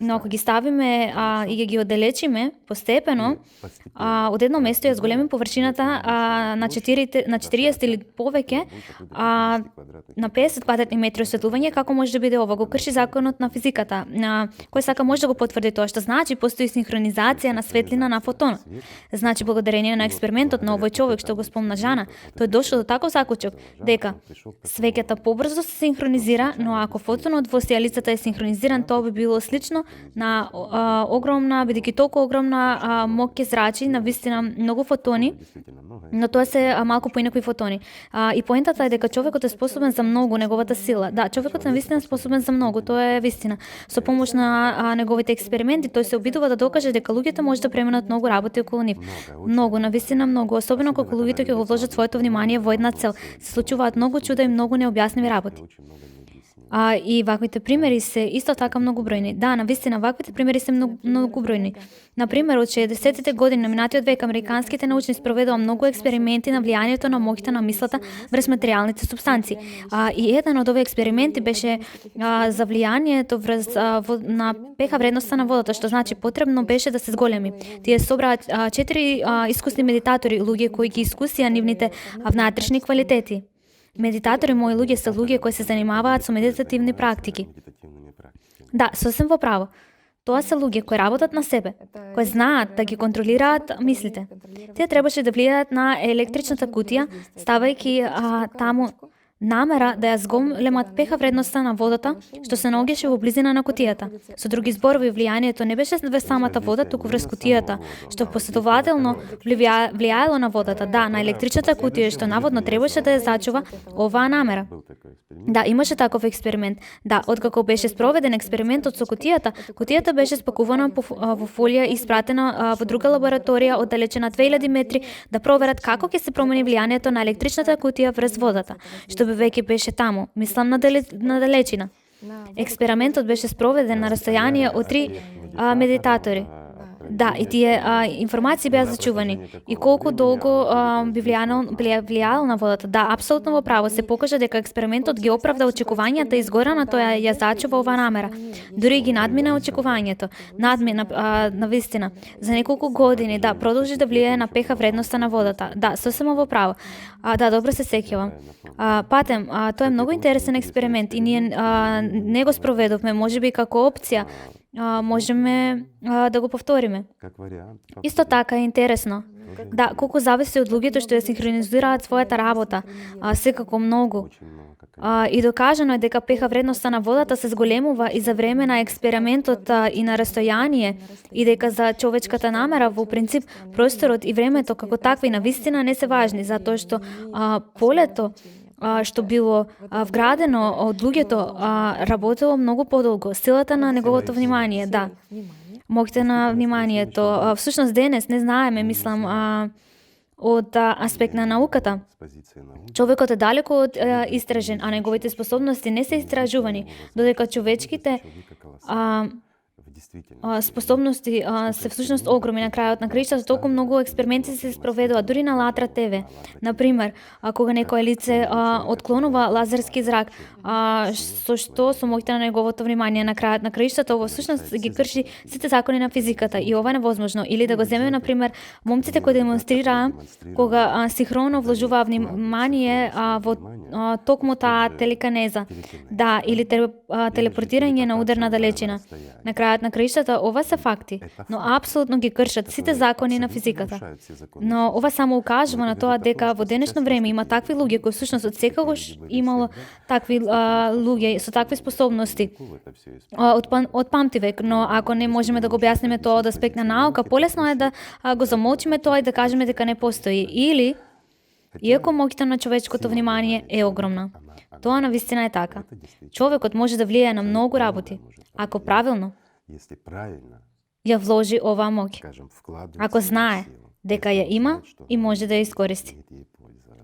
Но ако ги ставиме и ги оддалечиме постепено, од едно место ја зголемим површината на 40 или повеќе, на 50 квадратни метри осветлување, како може да биде ова? Го крши законот на физиката. Кој сака може да го потврди тоа, што значи постои синхронизација на светлина на фотон. Значи, благодарение на експериментот на овој човек што го спомна Жана, тој дошол до таков заклучок дека свеќата побрзо се синхронизира, но ако фотонот во сијалицата е синхронизиран, тоа би било слично на огромна, бидејќи толку огромна моќ ќе зрачи, на вистина многу фотони, но тоа се малку поинакви фотони. И поентата е дека човекот е способен за многу, неговата сила. Да, човекот е вистина способен за многу, тоа е вистина. Со помош на неговите експерименти, тој се обидува да докаже дека луѓето може да пременат многу работи околу нив. Многу, навистина многу, особено кога луѓето ќе го вложат своето внимание во една цел. Се случуваат многу чуда и многу необјасними работи. И ваквите примери се исто така многу бројни. Да, навистина, ваквите примери се многу бројни. Например, од 60-тите години на минатиот век американските научни спроведува многу експерименти на влијанието на моќта на мислата врз материјалните супстанции. И еден од овие експерименти беше за влијанието врз на pH вредноста на водата, што значи потребно беше да се зголеми. Тие собраа 4 искусни медитатори, луѓе кои ги искусија нивните внатрешни квалитети. Медитатори, мои луѓе, се луѓе кои се занимаваат со медитативни практики. Да, сосем во право. Тоа се луѓе кои работат на себе, кои знаат да ги контролираат мислите. Тие требаше да влијаат на електричната кутија, ставајќи таму намера да ја зголемат pH вредноста на водата, што се наоѓаше во близина на кутијата. Со други зборови, влијанието не беше врз самата вода, туку врз кутијата, што последователно влијаело на водата, да, на електричната кутија, што наводно требаше да ја зачува оваа намера. Да, имаше таков експеримент. Да, откако беше спроведен експериментот со кутијата беше спакувана во фолија и испратена во друга лабораторија оддалечена 2000 метри да проверат како ќе се промени влијанието на електричната кутија врз водата, што би веќе беше таму, мислам на далечина. Експериментот беше спроведен на расстојание од 3 медитатори. Да, и тие информации беа зачувани. И колку долго би влијало на водата. Да, апсолутно во право. Се покажа дека експериментот ги оправда очекувањата и изгора на тоа ја зачува ова намера. Дури ги надмина очекувањето. Надмина на вистина. За неколку години, да, продолжи да влијае на pH вредноста на водата. Да, сосема во право. Да, добро се сеќавам. Патем, тоа е многу интересен експеримент и ние не го спроведовме, можеби како опција. Можеме да го повториме. Исто така е интересно. Да, колку зависи од луѓето што ја синхронизираат својата работа, секако многу. И докажано е дека pH вредноста на водата се зголемува и за време на експериментот и на растојание, и дека за човечката намера во принцип просторот и времето како такви на вистина не се важни, затоа што полето што било вградено од луѓето работело многу подолго. Силата на неговото внимание, да. Моќта на вниманието. Всушност денес не знаеме, мислам, од аспект на науката. Човекот е далеко од истражен, а неговите способности не се истражувани, додека човечките способности се всушност огромни на крајот на краиштата, толку многу експерименти се спроведува дури на Латра ТВ. Например, кога некое лице отклонува лазерски зрак, со што со моќта на неговото внимание на крајот на краиштата, ова всушност ги крши сите закони на физиката и ова е невозможно. Или да го земеме например момците кои демонстрираа кога синхронно вложуваа внимание во токму таа телекинеза. Да, или телепортирање на ударна далечина. На крајот на краиштата ова се факти, но апсолутно ги кршат сите закони на физиката. Но ова само укажува на тоа дека во денешно време има такви луѓе кои всушност од секогаш имало такви луѓе со такви способности од памтивек, но ако не можеме да го објасниме тоа од аспект на наука, полесно е да го замолчиме тоа и да кажеме дека не постои. Или, иако моќта на човечкото внимание е огромна. Тоа навистина е така. Човекот може да влијае на многу работи, ако правилно ја вложи оваа моќ. Ако знае дека ја има и може да ја искористи.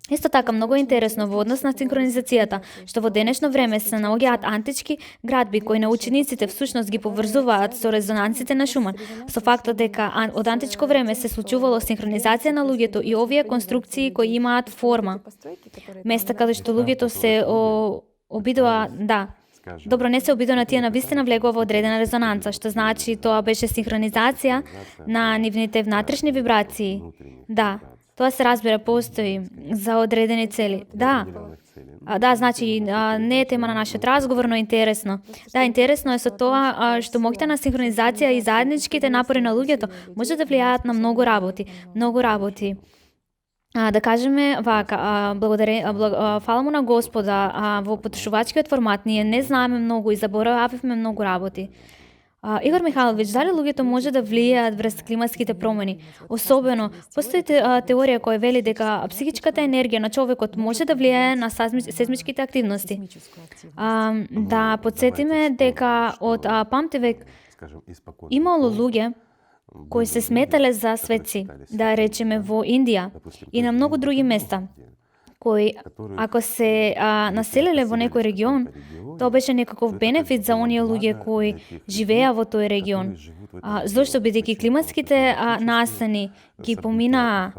Исто така, многу интересно во однос на синхронизацијата, што во денешно време се наоѓаат антички градби кои на учениците всушност ги поврзуваат со резонансите на Шуман, со фактот дека од античко време се случувало синхронизација на луѓето и овие конструкции кои имаат форма. Места каде што луѓето се обидува, да, добро, не се обидува на тие навистина влегува во одредена резонанца, што значи тоа беше синхронизација на нивните внатрешни вибрации. Да, тоа се разбира, постои за одредени цели. Да, значи не е тема на нашиот разговор, но интересно. Да, интересно е со тоа што моќта на синхронизација и заедничките напори на луѓето може да влијаат на многу работи. Многу работи. Да кажеме вака, фала му на Господа, во потрошувачкиот формат ние не знаеме многу и заборавивме многу работи. Игор Михайлович, дали луѓето може да влијаат врз климатските промени? Особено, постои теорија која вели дека психичката енергија на човекот може да влијае на сезмичките активности. Да подсетиме дека од памтивек имало луѓе кои се сметале за светци, да речеме во Индија и на многу други места, кои, ако се населиле во некој регион, тоа беше некаков бенефит за оние луѓе кои живеа во тој регион. Зошто бидејќи климатските настани ги поминаа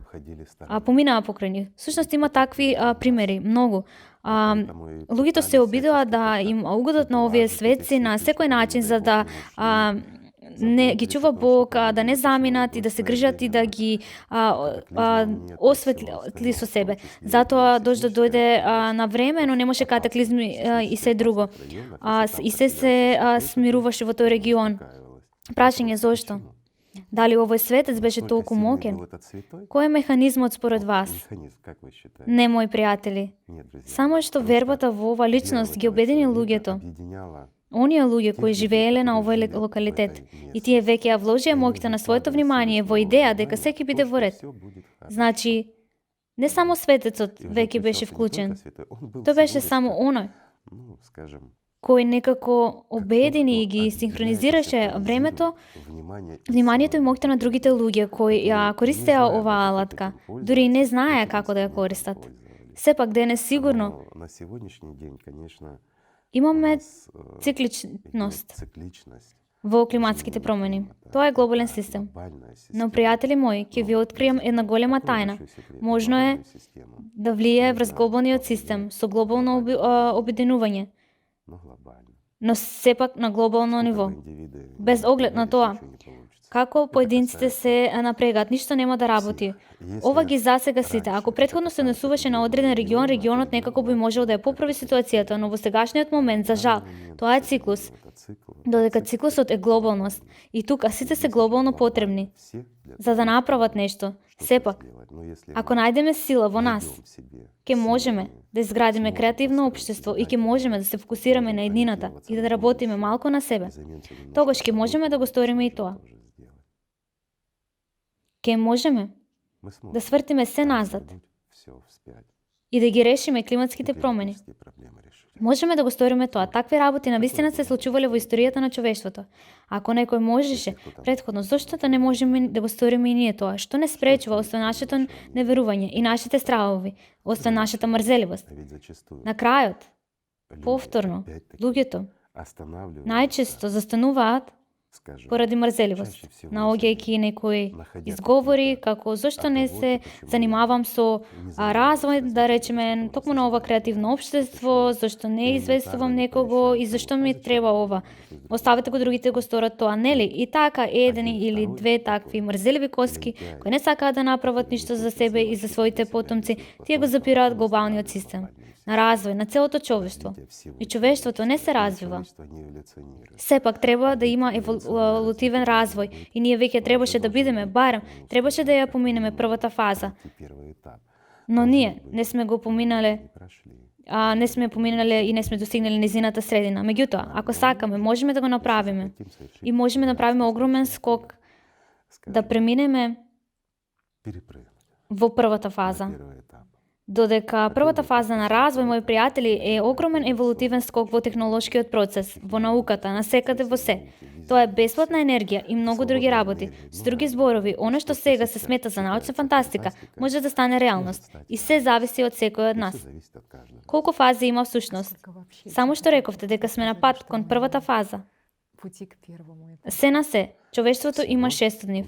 покрај нив. Всушност има такви примери, многу. Луѓето се обидува да им угодат на овие светци на секој начин за да не ги чува Бог, да не заминат и да се грижат и да ги осветли со себе. Затоа да дојде на време, но не може катаклизми и се друго. И се смируваше во тој регион. Прашање зошто? Дали овој светец беше толку мокен? Кој е механизмот според вас? Не, мои пријатели. Само што вербата во ова личност ги обедини луѓето. Оние луѓе кои живееле на овој локалитет и тие веќе ја вложија моќта на своето внимание во идеја дека секи биде во ред. Значи, не само светецот веќе беше вклучен. Тој беше само оној кој некако обедини и ги синхронизираше времето, вниманието и моќта на другите луѓе кои ја користеа оваа алатка, дури и не знаеа како да ја користат. Сепак денес сигурно имаме цикличност во климатските промени. Тоа е глобален систем. Но, пријатели мои, ќе ви открием една голема тајна. Можно е да влијае врз глобалниот систем со глобално обединување, но сепак на глобално ниво. Без оглед на тоа, како поединците се напрегат, ништо нема да работи. Ова ги засега сите. Ако претходно се однесуваше на одреден регион, регионот некако би можел да ја поправи ситуацијата, но во сегашниот момент, за жал, тоа е циклус. Додека циклусот е глобалност. И тука сите се глобално потребни за да направат нешто. Сепак, ако најдеме сила во нас, ќе можеме да изградиме креативно општество и ќе можеме да се фокусираме на еднината и да работиме малку на себе. Тогаш ќе можеме да го сториме и тоа. Ќе можеме да свртиме се назад и да ги решиме климатските промени. Можеме да го сториме тоа. Такви работи навистина се случувале во историјата на човештвото. Ако некој можеше претходно, зошто да не можеме да го сториме и ние тоа? Што не спречува освен нашето неверување и нашите стравови, освен нашата мрзеливост? На крајот, повторно, луѓето најчесто застануваат поради мрзеливост, наоѓајќи некои изговори како зошто не се занимавам со развој, да речеме, токму на ова креативно општество, зошто не известувам некого и зошто ми треба ова. Оставете го другите го сторат тоа, нели? И така еден или две такви мрзеливи коски кои не сакаат да направат ништо за себе и за своите потомци, тие го запираат глобалниот систем на развој на целото човештво. И човештвото не се развива. Сепак треба да има еволутивен развој и ние веќе требаше да бидеме, барем, требаше да ја поминеме првата фаза. Но ние не сме го поминале, не сме поминале и не сме достигнали низината средина. Меѓутоа, ако сакаме, можеме да го направиме. И можеме да направиме огромен скок да преминеме во првата фаза. Додека првата фаза на развој, мои пријатели, е огромен еволутивен скок во технолошкиот процес, во науката, насекаде во се. Тоа е бесплатна енергија и многу други работи. С други зборови, она што сега се смета за научна фантастика, може да стане реалност. И се зависи од секој од нас. Колку фази има всушност? Само што рековте дека сме на пат кон првата фаза. Се на се, човештвото има 6 од нив.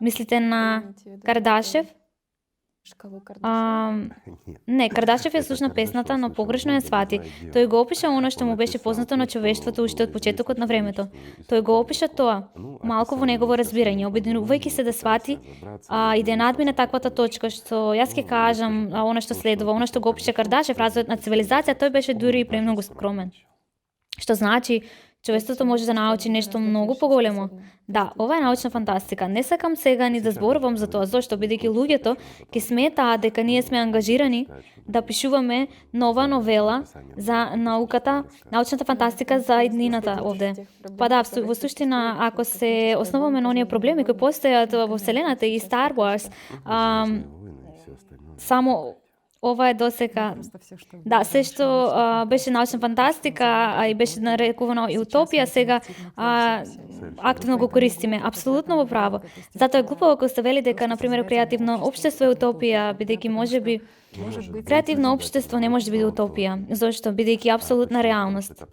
Мислите на Кардашев? Не, Кардашев ја слушна песната, но погрешно ја свати. Тој го опиша оно што му беше познато на човештвото уште од почетокот на времето. Тој го опиша тоа, малку во негово разбирање, обединувајќи се да свати и да надмине таквата точка, што јас ќе кажам оно што следува, оно што го опиша Кардашев, развојот на цивилизација, тој беше дури и премногу скромен. Што значи, човештвото може да научи нешто многу поголемо. Да, ова е научна фантастика. Не сакам сега ни да зборувам за тоа, зошто бидејќи луѓето ќе сметаат дека ние сме ангажирани да пишуваме нова новела за науката, научната фантастика за иднината овде. Па да, во суштина, ако се основаме на оние проблеми кои постојат во Вселената и Star Wars, само ова е досека. Да, се што беше научна фантастика и беше нарекувано и утопија, сега активно го користиме. Апсолутно во право. Затоа е глупо ако се вели дека, например, креативно општество е утопија, бидејќи можеби креативно општество не може да биде утопија. Зошто? Бидејќи апсолутна реалност.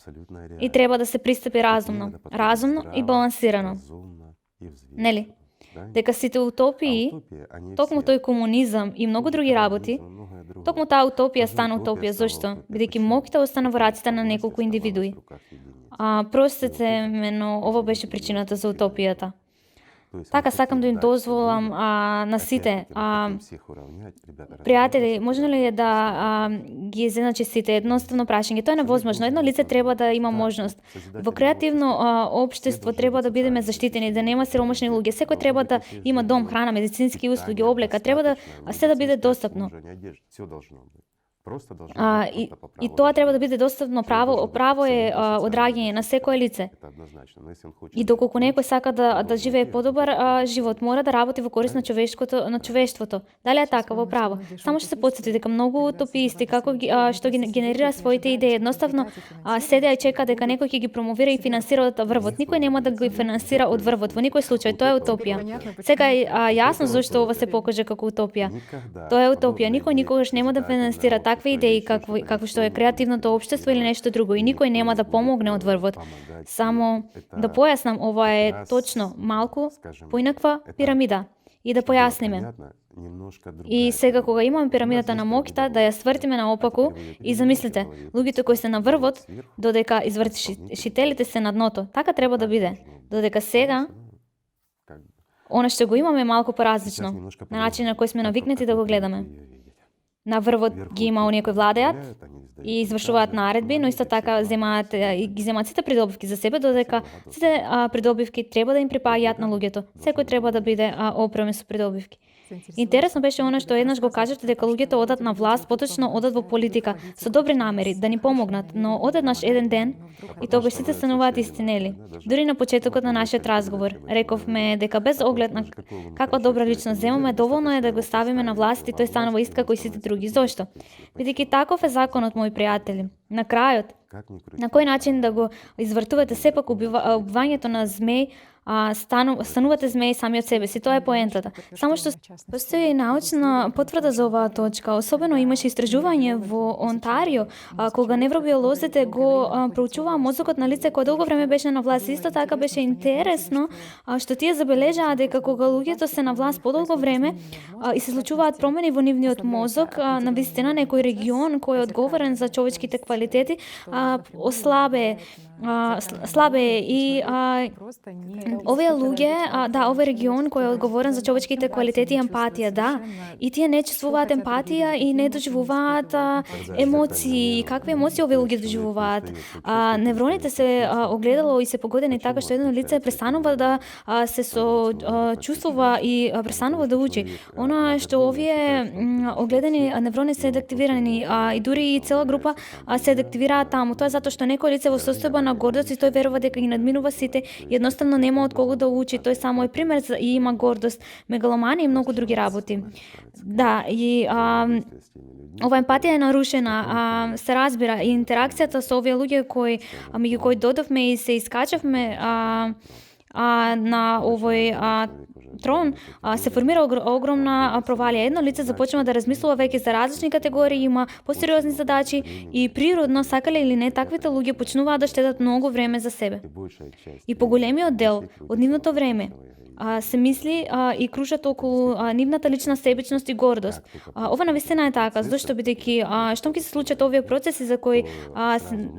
И треба да се пристапи разумно. Разумно и балансирано. Нели? Дека сите утопии, токму тој комунизам и многу други работи, токму таа утопија стана утопија. Зошто? Бидејќи моќта остана во раците на неколку индивидуи. Простете ме, но ова беше причината за утопијата. Така сакам да им дозволам на сите. Пријатели, можно ли е да ги изедначи сите? Едноставно прашање. Тоа е невозможно. Едно лице треба да има можност. Во креативно општество треба да бидеме заштитени, да нема сиромашни луѓе. Секој треба да има дом, храна, медицински услуги, облека. Треба да се да биде достапно. И тоа треба да биде достапно право. Право е одраѓање на секое лице. И доколку некој сака да живее подобар живот, мора да работи во корист на човештвото. Дали е така во право? Само што се потсети дека многу утописти како што ги генерира своите идеи, едноставно седеа и чека дека некој ќе ги промовира и финансира од врвот. Никој нема да ги финансира од врвот. Во никој случај тоа е утопија. Сега е јасно зашто ова се покаже како утопија. Тоа е утопија. Никој никогаш нема да финансира такви идеи како што е креативното општество или нешто друго и никој нема да помогне од врвот. Само да појаснам, ова е точно малку поинаква пирамида и да појасниме. И сега кога имаме пирамидата на моќта, да ја свртиме наопаку и замислите, луѓето кои се на врвот, додека извршителите се на дното. Така треба да биде. Додека сега она што го имаме малку поразлично, на начин на кој сме навикнати да го гледаме. На врвот ги има оние кои владеат и извршуваат наредби, но исто така ги земаат сите придобивки за себе, додека сите придобивки треба да им припаѓаат на луѓето. Секој треба да биде опремен со придобивки. Интересно беше она што еднаш го кажете дека луѓето одат на власт, поточно одат во политика со добри намери да ни помогнат, но одеднаш еден ден и тогаш сите стануваат истинели. Дури на почетокот на нашиот разговор рековме дека без оглед на каква добра личност земаме, доволно е да го ставиме на власт и тој станува ист како и сите други. Зошто? Бидејќи таков е законот, мои пријатели. На крајот, на кој начин да го извртувате сепак убивањето на змеј, станувате змеи сами од себе си, тоа е поентата. Само што постои научна потврда за оваа точка, особено имаше истражување во Онтарио, кога невробиолозите го проучуваа мозокот на лице кое долго време беше на власт. Исто така беше интересно што тие забележаа дека кога луѓето се на власт подолго време и се случуваат промени во нивниот мозок, на вистина некој регион кој е одговорен за човечките квалитети слабе и овие луѓе, овој регион кој е одговорен за човечките квалитети и емпатија, и тие не чувствуваат емпатија и не доживуваат емоции. Какви емоции овие луѓе доживуваат? Невроните се огледало и се погодени така што едно лице престанува да се чувствува и престанува да учи. Она што овие огледани неврони се деактивирани и дури и цела група се деактивираат таму. Тоа е затоа што некој лице во состојба на гордост и тој верува дека ги надминува сите и едноставно нема од кого да учи. Тој само е пример и има гордост, мегаломанија и многу други работи. И ова емпатија е нарушена, се разбира, и интеракцијата со овие луѓе меѓу кои додовме и се искачавме на овој трон, се формира огромна провалија. Едно лице започнува да размислува веќе за различни категории, има посериозни задачи и природно, сакале или не, таквите луѓе почнуваат да штедат многу време за себе. И поголемиот дел од нивното време се мисли и кружат околу нивната лична себичност и гордост. Ова навистина е така, зашто бидејќи штом ќе се случат овие процеси за кои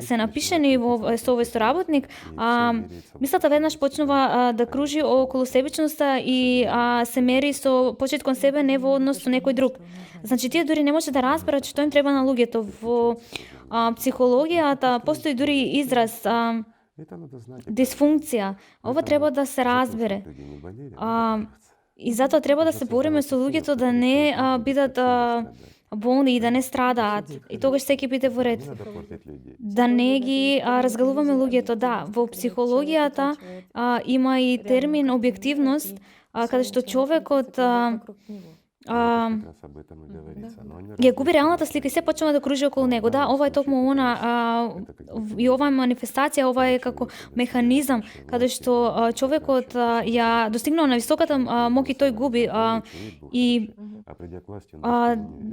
се напишани со овој соработник, мислата веднаш почнува да кружи околу себичноста и се мери со почит кон себе, не во однос со некој друг. Значи, тие дури не може да разберат што им треба на луѓето. Во психологијата постои дури израз дисфункција. Ова треба да се разбере. И затоа треба да се бориме со луѓето да не бидат болни и да не страдаат. И тогаш секи биде во ред. Да не ги разгалуваме луѓето. Во психологијата има и термин објективност, каде што човекот ја губи реалната слика и се почнува да кружи околу него. Ова е токму и ова е манифестација, ова е како механизам каде што човекот ја достигнал на високата моќ и тој губи. И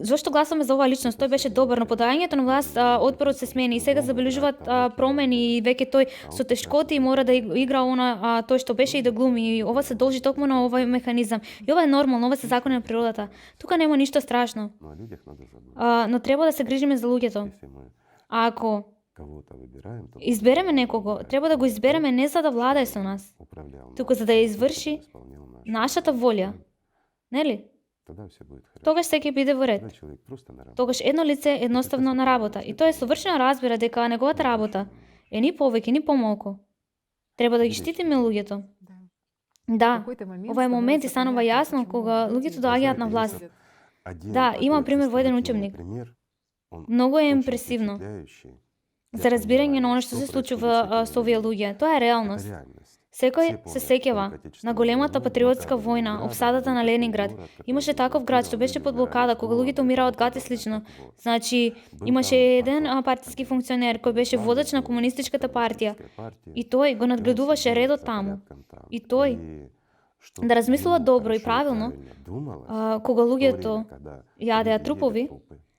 зошто гласаме за оваа личност? Тој беше добар, но по доаѓањето на власт отпорот се смени и сега забележуваат промени и веќе тој со тешкоти мора да игра тој што беше и да глуми. И ова се должи токму на овој механизам. И ова е нормално, ова се закони на природата. Тука нема ништо страшно. Но треба да се грижиме за луѓето. Ако избереме некого, треба да го избереме не за да владае со нас, туку за да ја изврши нашата волја. Нели? Тогаш секи биде во ред. Тогаш едно лице едноставно на работа. И тој совршено разбира дека неговата работа е ни повеќе, ни помалку. Треба да ги штитиме луѓето. Ова е момент и станува јасно кога луѓето доаѓаат на власт. Има пример во еден учебник. Многу е импресивно за разбирање на она што се случува со овие луѓе. Тоа е реалност. Секој се сеќава на големата патриотска војна, опсадата на Ленинград. Имаше таков град што беше под блокада, кога луѓето умираа од гад и слично. Значи, имаше еден партиски функционер кој беше водач на комунистичката партија. И тој го надгледуваше редот таму. И тој да размислува добро и правилно, кога луѓето јадеа трупови,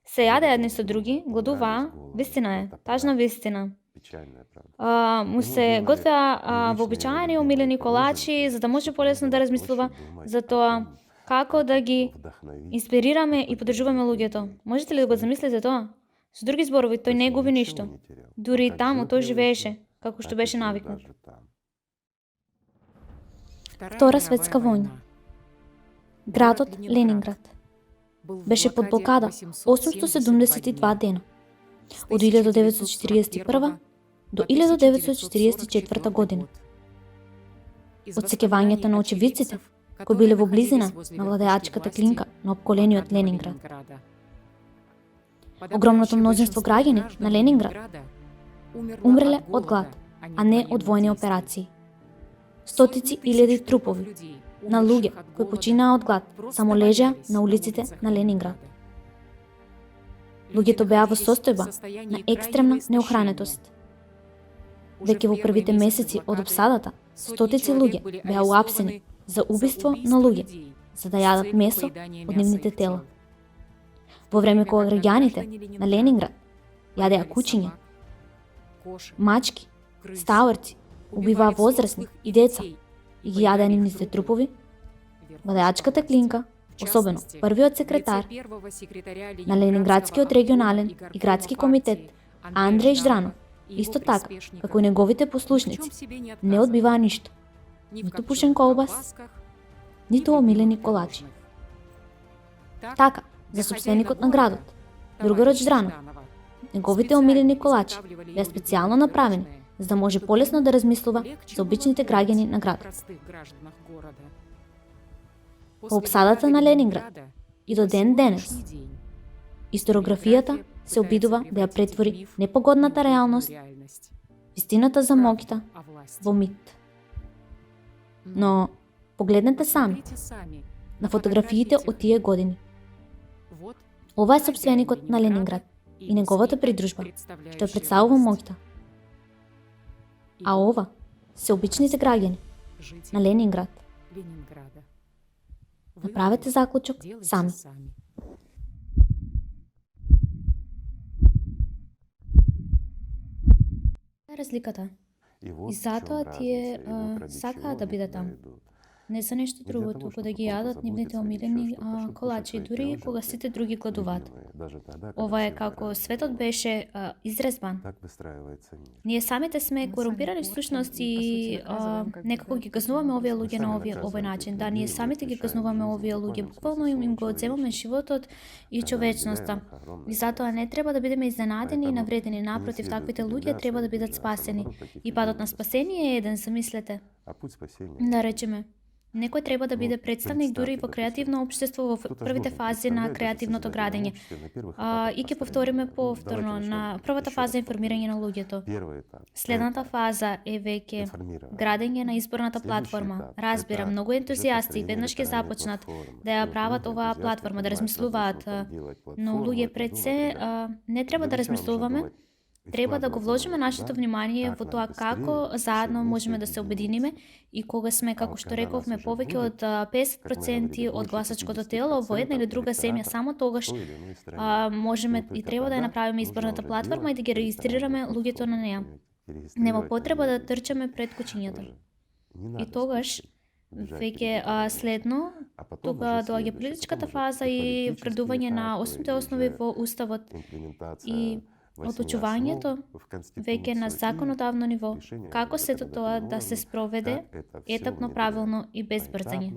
се яде едни со други, гладува, вистина е, тажна вистина. Печальная правда. Му се готвеа вообичаени умилени колачи, за да може полесно да размислува за тоа како да ги инспирираме и поддржуваме луѓето. Можете ли да го замислите тоа? Со други зборови, тој не губи ништо. Дури и таму тој живееше, како што беше навикнат. Втора светска војна. Градот Ленинград беше под блокада 872 дена, од 1941 до 1944 година. Отсекувањето на очевидците кои биле во близина на владеачката клинка на опколениот Ленинград. Огромното мнозинство граѓани на Ленинград умреле од глад, а не од војни операции. Стотици илјади трупови на луѓе кои починаа од глад само лежеа на улиците на Ленинград. Луѓето беа во состојба на екстремна неохранетост. Веќе во првите месеци од обсадата, стотици луѓе беа уапсени за убиство на луѓе, за да јадат месо од нивните тела. Во време кога граѓаните на Ленинград јадеа кучиња, мачки, стауерци, убиваа возрастни и деца и ги јадеа нивните трупови, владеачката клинка, особено првиот секретар на Ленинградскиот регионален и градски комитет Андреј Ждранов, исто така како и неговите послушници, не одбиваа ништо, ниту пушен колбас, ниту омилени колачи. Така, за собственикот на градот, другарот Ждранов, неговите омилени колачи беа специјално направени за да може полесно да размислува за обичните граѓани на градот. По обсадата на Ленинград и до ден денес, историографијата се обидува да ја претвори непогодната реалност, вистината за моќта, во мит. Но погледнете сами на фотографиите од тие години. Ова е собственикот на Ленинград и неговата придружба, што ја представува моќта. А ова се обичните граѓани на Ленинград. Направете заклучок сами. Разликата. И затоа тие сакаат да бидат таму. Не за нешто друго, туку да ги јадат нивните омилени колачи, дури и кога сите други гладуваат. Ова е како светот беше изрезбан. Ние самите сме корумпирани всушност и некако ги казнуваме овие луѓе на овој начин. Да, ние самите ги казнуваме овие луѓе, буквално им го одземаме животот и човечноста. И затоа не треба да бидеме изненадени и навредени, напротив, таквите луѓе треба да бидат спасени. И падот на спасение е еден, замислете. Да речеме. Некој треба да биде представник дури и во креативно општество во првите фази на креативното градење. И ќе повториме повторно на првата фаза информирање на луѓето. Следната фаза е веќе градење на изборната платформа. Разбирам, многу ентузијасти веднаш ќе започнат да ја прават оваа платформа, да размислуваат, но луѓе пред се не треба да размислуваме. Треба да го вложиме нашето внимание во тоа како заедно можеме да се обединиме и кога сме, како што рековме, повеќе од 50% од гласачкото тело во една или друга земја, само тогаш можеме и треба да ја направиме изборната платформа и да ги регистрираме луѓето на неа. Нема потреба да трчаме пред кучињата. И тогаш веќе следно, тука доаѓа политичката фаза и вградување на основните основи во уставот и одлучувањето веќе на законодавно ниво, како сето тоа да се спроведе етапно, правилно и без брзање.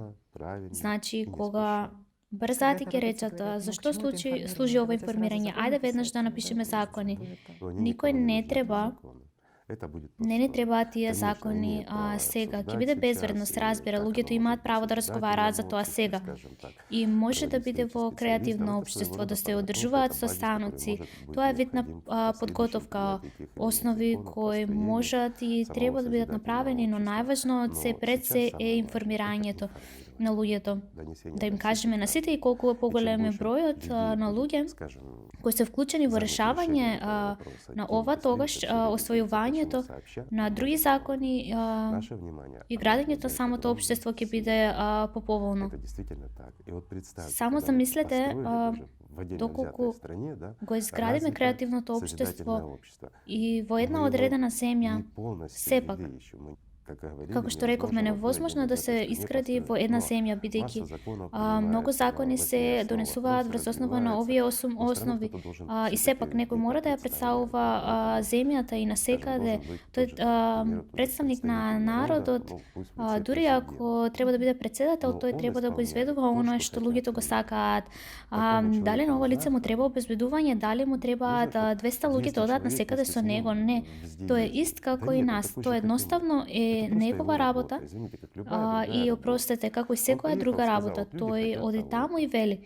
Значи, кога брзаат и ќе речат зашто служи ова информирање, ајде веднаш да напишеме закони. Никој не треба Не требаат тие закони сега. Ќе биде безвредно, се разбира. Луѓето имаат право да разговараат за тоа сега. И може да биде во креативно општество, да се одржуваат состаноци. Тоа е вид на подготовка, основи кои можат и треба да бидат направени, но најважно од се пред се е информирањето на луѓето. Да им кажеме на сите и колку е поголем е бројот на луѓе кои се вклучени во решавање на ова, тогаш освојувањето на други закони и градењето самото општество ќе биде поповолно. Само замислете в отдельно доколку взятой стране, да, го изградиме развито креативното созидательное општество общество. и во една Мы его одредена не земја, полностью сепак, ввели еще. Мы, как и говорили, како што рековме, невозможно в одной невозможно е отдельно да се взятой стране изгради во построить. една Но земја, масса бидејќи законов многу принимается закони на се этих основах, донесуваат вопросы врз основа на развиваются, овие но все равно основи. кто-то должен И сепак все-таки некој мора да ја представлять, да, представува поэтому, земјата и скажем, насекаде. должен быть Тој тот же, к примеру, тот же представник на представитель народа, народот, ну, пусть будет светлый дури президент. ако треба да биде председател, Но тој он треба да го исполняет изведува то, оној что што хотят луѓето го люди. сакаат. Такому Дали человеку на ова лице нужна му треба обезбедување, дали му треба нужно, да вот 200 луѓе 200 да одат на человек секаде вместе со с него? ним Не. везде Тој е ездить. ист како Да и нет, он нас. такой Тоа же, как и мы. едноставно Это е просто его негова работа. работа, извините, как любая другая И работа. опростете, како и Он секоја приехал, друга сказал, работа. вот люди Тој хотят оди того. таму и вели.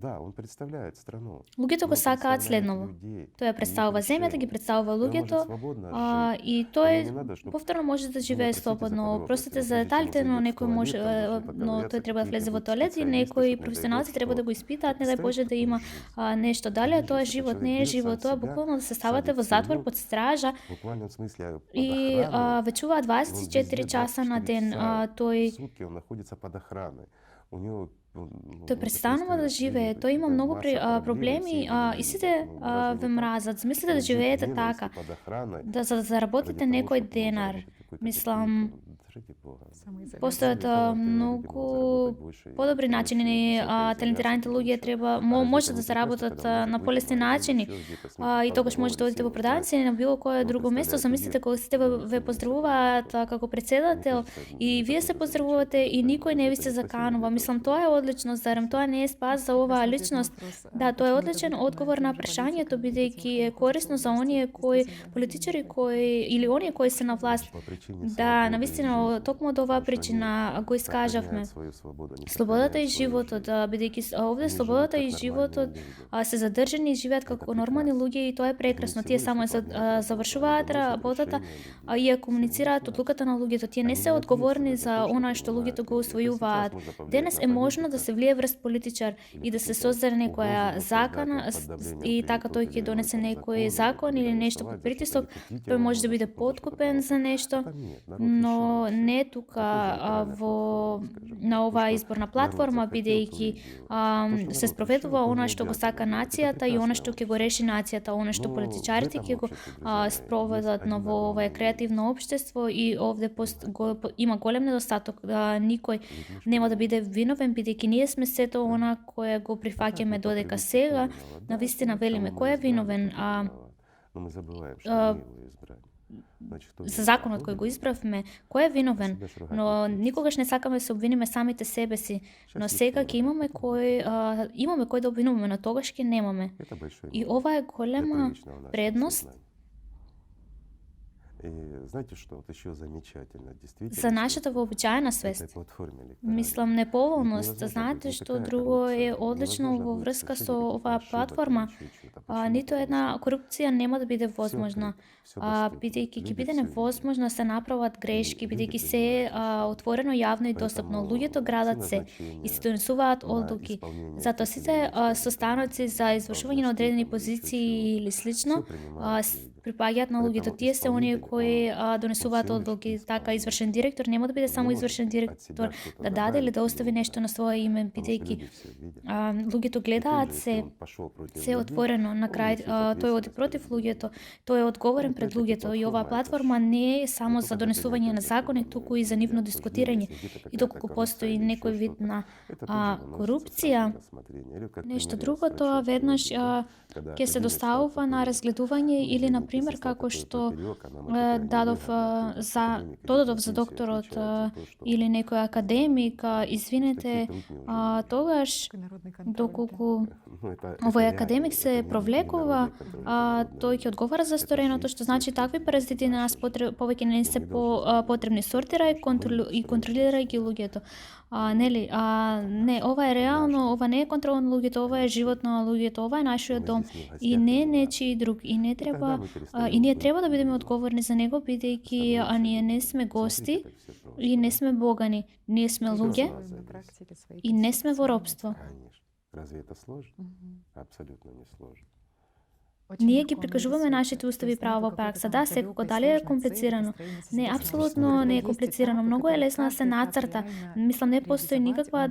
Да, он представляет страну. Луѓето Но го он сакаат представляет следново. людей Тој ја и их представува земјата, ги решения. представува И он луѓето, может свободно жить. и Ему тој не надо, чтобы повторно може да живее простите за слободно. подробности, Простите но за прежде чем он деталите, но зайдет в некој може, туалет, там должны но тој поковыряться треба да влезе во какие-нибудь тоалет и специалисты, некои чтоб, не дай професионалци бог, треба да что. го испитаат, не дај Представьте Боже да такую има жизнь. нешто. Дали Видите, тоа е что живот? человек Не е берет живот. сам Тоа себя, буквално да се ставате садит во в затвор тюрьму, под стража в буквалном смысле под и охраной, вечува и он 24 везде часа на 24 ден. часа в Тој сутки он находится под охраной. У него Тој престанува да живее, тој има многу проблеми и сите ве мразат. Змислите да живеете така, за да заработите некој денар. Мислам, постојат многу подобри начини. Талентираните луѓе треба може да заработат на полесни начини. И тогаш може да одите во продавница или на било кое друго место. Замислите кога сите ве поздравуваат како председател и вие се поздравувате и никој не ви се заканува. Мислам, тоа е одлично, зарем тоа не е спас за оваа личност? Да, тоа е одличен одговор на прашањето, бидејќи е корисно за оние кои политичари кои или оние кои се на власт. Да, навистина, токму од оваа причина го искажавме. Слободата и животот, бидејќи овде слободата и животот се задржани и живеат како нормални луѓе и тоа е прекрасно. Тие само завршуваат работата и ја комуницираат одлуката на луѓето. Тие не се одговорни за она што луѓето го усвојуваат. Денес е можно да се влие врз политичар и да се создаде некоја закана и така тој ќе донесе некој закон или нешто под притисок, тој може да биде подкупен за нешто, но не тука на оваа изборна платформа, бидејќи се спроведува она што го сака нацијата и она што ќе го реши нацијата, она што политичарите ќе го спроведат во ова креативно општество и овде има голем недостаток. Никој нема да биде виновен, бидејќи ние сме сето она кое го прифаќаме додека сега. Навистина велиме, кој е виновен? За законот кој го избравме, кој е виновен? Но никогаш не сакаме да се обвиниме самите себе си. Но сега ќе имаме кој да обвинуваме, но тогаш ќе немаме. И ова е голема предност за нашата вообичаена свест. Мислам, неповолност. Знаете што друго е одлично во врска со оваа платформа? Ниту една корупција нема да биде возможна, бидејќи ќе биде невозможно се направат грешки, бидејќи се е отворено, јавно и достапно. Луѓето градат се и се донесуваат одлуки. Затоа сите состаноци за извршување на одредени позиции или слично припаѓаат на луѓето. Тие се оние кои донесуваат одлуки. Така, извршен директор нема да биде само извршен директор да даде или да остави нешто на своје име, бидејќи луѓето гледаат се отворено. На крај тој оди против луѓето, тој е одговорен пред луѓето и оваа платформа не е само за донесување на закони, туку и за нивно дискутирање. И доколку постои некој вид на корупција, нешто друго, тоа веднаш ќе се доставува на разгледување или на пример како што додадов за докторот или некој академик, извинете, тогаш доколку овој академик се провлекува, тој ќе одговара за стореното, што значи такви паразити на нас повеќе не се потребни. Сортирај и контролирај ги луѓето. Не, ова е реално, ова не е контрол на луѓето, ова е живот на луѓето, ова е нашиот дом и не е нечи друг и не треба и ние треба да бидеме одговорни за него, бидејќи ние не сме гости и не сме богани, ние сме луѓе и не сме во робство. Разве это сложно? Абсолютно не сложно. Ние ги прикажуваме нашите устави и права во пракса. Да, секако, дали е комплицирано? Не, апсолутно не е комплицирано. Многу е лесно да се нацрта. Мислам, не постои никаква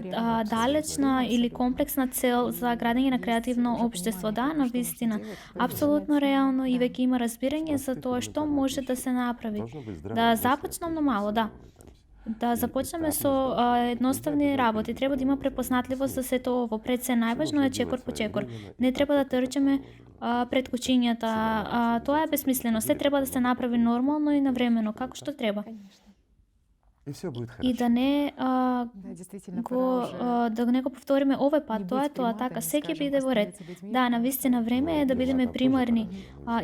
далечна или комплексна цел за градење на креативно општество. Да, навистина. Апсолутно реално и веќе има разбирање за тоа што може да се направи. Должно быть здраво Да мышление, започнемо мало, да. Да започнеме со едноставни работи. Треба да има препознатливост за сето ово. Пред се најважно е чекор по чекор. Не треба да трчаме пред кучињата. Тоа е безсмислено. Се треба да се направи нормално и навремено, како што треба. и все будет И хорошо. да не Да, действительно, да не го повториме овој пат, тоа е тоа, така, секи биде во ред. Да, навистина време е да бидеме примарни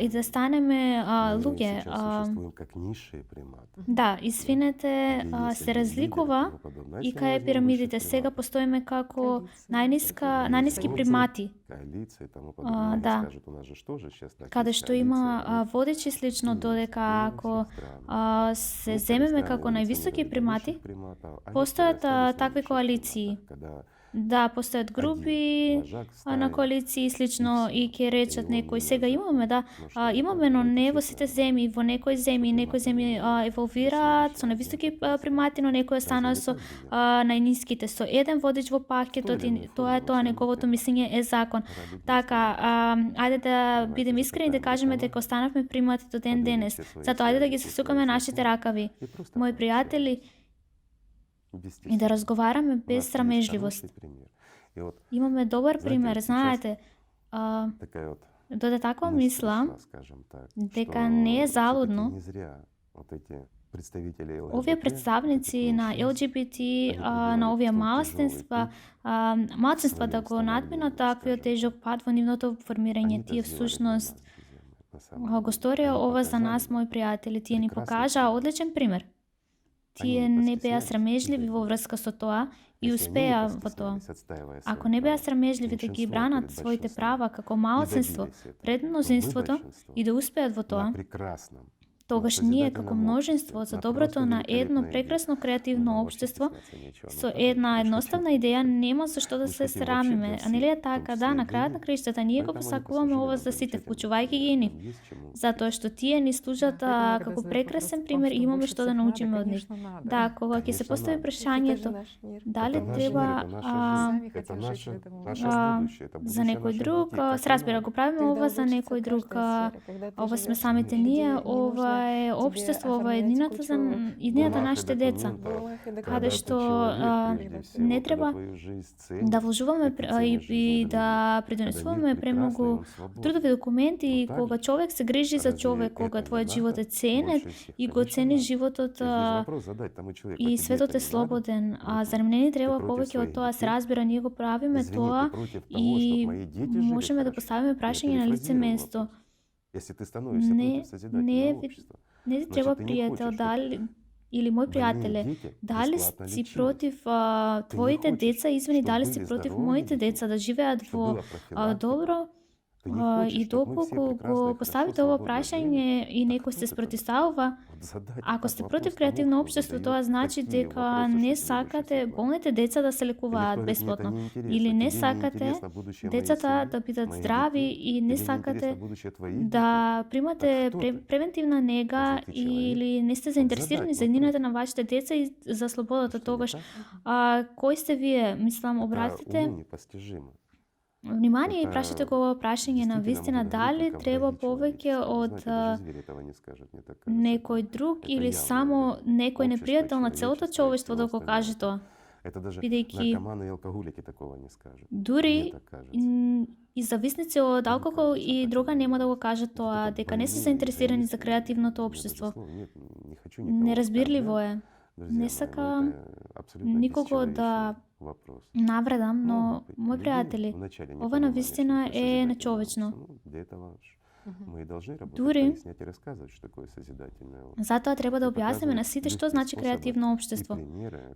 и да станеме Мы луѓе. сейчас существуем как низшие приматы. Да, и свинете Где есть се одни разликува лидери и тому подобное. А и если мы кај возьмем пирамидите. высших Сега приматов, постоиме како најниски коалиции, примати, коалиции и тому подобное, они да. скажут, у нас же тоже сейчас каде такие што има коалиции, водечи слично, они додека не ако очень странные. се Некоторые земеме страны како највисоки лицемерят до примати, высших приматов, а постојат некоторые остались на такви низших коалиции. приматах, когда Да, постојат групи вожак на стаи коалиции и слично и ќе речат и он некој. не Сега вожак, имаме, да, но что это имаме, но не во политическая сите земји, во некои земји, некои земји еволвираат со највисоки примати, но некои останаа со најниските. Со еден водич во пакетот и тоа е тоа, неговото мислење е закон. Така, ајде да бидеме искрени да кажеме дека останавме примати до ден денес. Затоа ајде да ги засукаме нашите ракави, мои пријатели, и да разговараме без срамежливост. Имаме добар пример, знаете, доде таква мисла дека не е залудно овие представници на ЛГБТ, на овие малцинства да го надминат таквиот тежок пат во нивното формирање. Тие всушност го сторија ова за нас, мои пријатели. Тие ни покажаа одличен пример. Тие не беа срамежливи во врска со тоа и успеа во тоа. Ако не беа срамежливи да ги бранат своите права како малцинство пред мнозинството и да успеат во тоа, тогаш ние како множинство за доброто на едно прекрасно креативно општество со една едноставна идеја нема за што да се срамиме. А нели е така? Да, на крајот на краиштата ние го посакуваме ова за сите, вклучувајќи ги и нив. Затоа што тие ни служат како прекрасен пример и имаме што да научиме од нив. Да, кога ќе се постави прашањето дали треба за некој друг, се разбира, го правиме ова за некој друг, ова сме самите ние, ова е општество, ова е иднината нашите деца, каде што не треба да вложуваме и да придонесуваме премногу трудови документи, кога човек се грижи за човек, кога твојот живот е ценет и го цени животот и светот е слободен. Зарем не ни треба повеќе од тоа? Се разбира, ние го правиме тоа и можеме да поставиме прашање на лице место. Не ти треба пријател, дали или мој пријателе, дали си против твоите деца, извини, дали си против моите деца да живеат во добро? И доколку го поставите ова прашање и некој се спротивставува, ако сте против креативно општество, тоа значи дека не сакате болните деца да се лекуваат бесплатно, или не сакате децата да бидат здрави и не сакате да примате превентивна нега или не сте заинтересирани за иднината на вашите деца и за слободата. Тогаш кој сте вие? Мислам, обратите внимание и прашате го ова прашање на вистина, дали треба повеќе од некој друг или само некој непријател на целото човештво да го каже тоа. Бидејќи дури и зависници од алкохол и дрога нема да го кажат тоа, дека не се заинтересирани за креативното општество. Неразбирливо е. Не сакам никого да навредам, но, мои пријатели, ова навистина е нечовечно. Дури, затоа треба да објасниме на сите што значи креативно општество,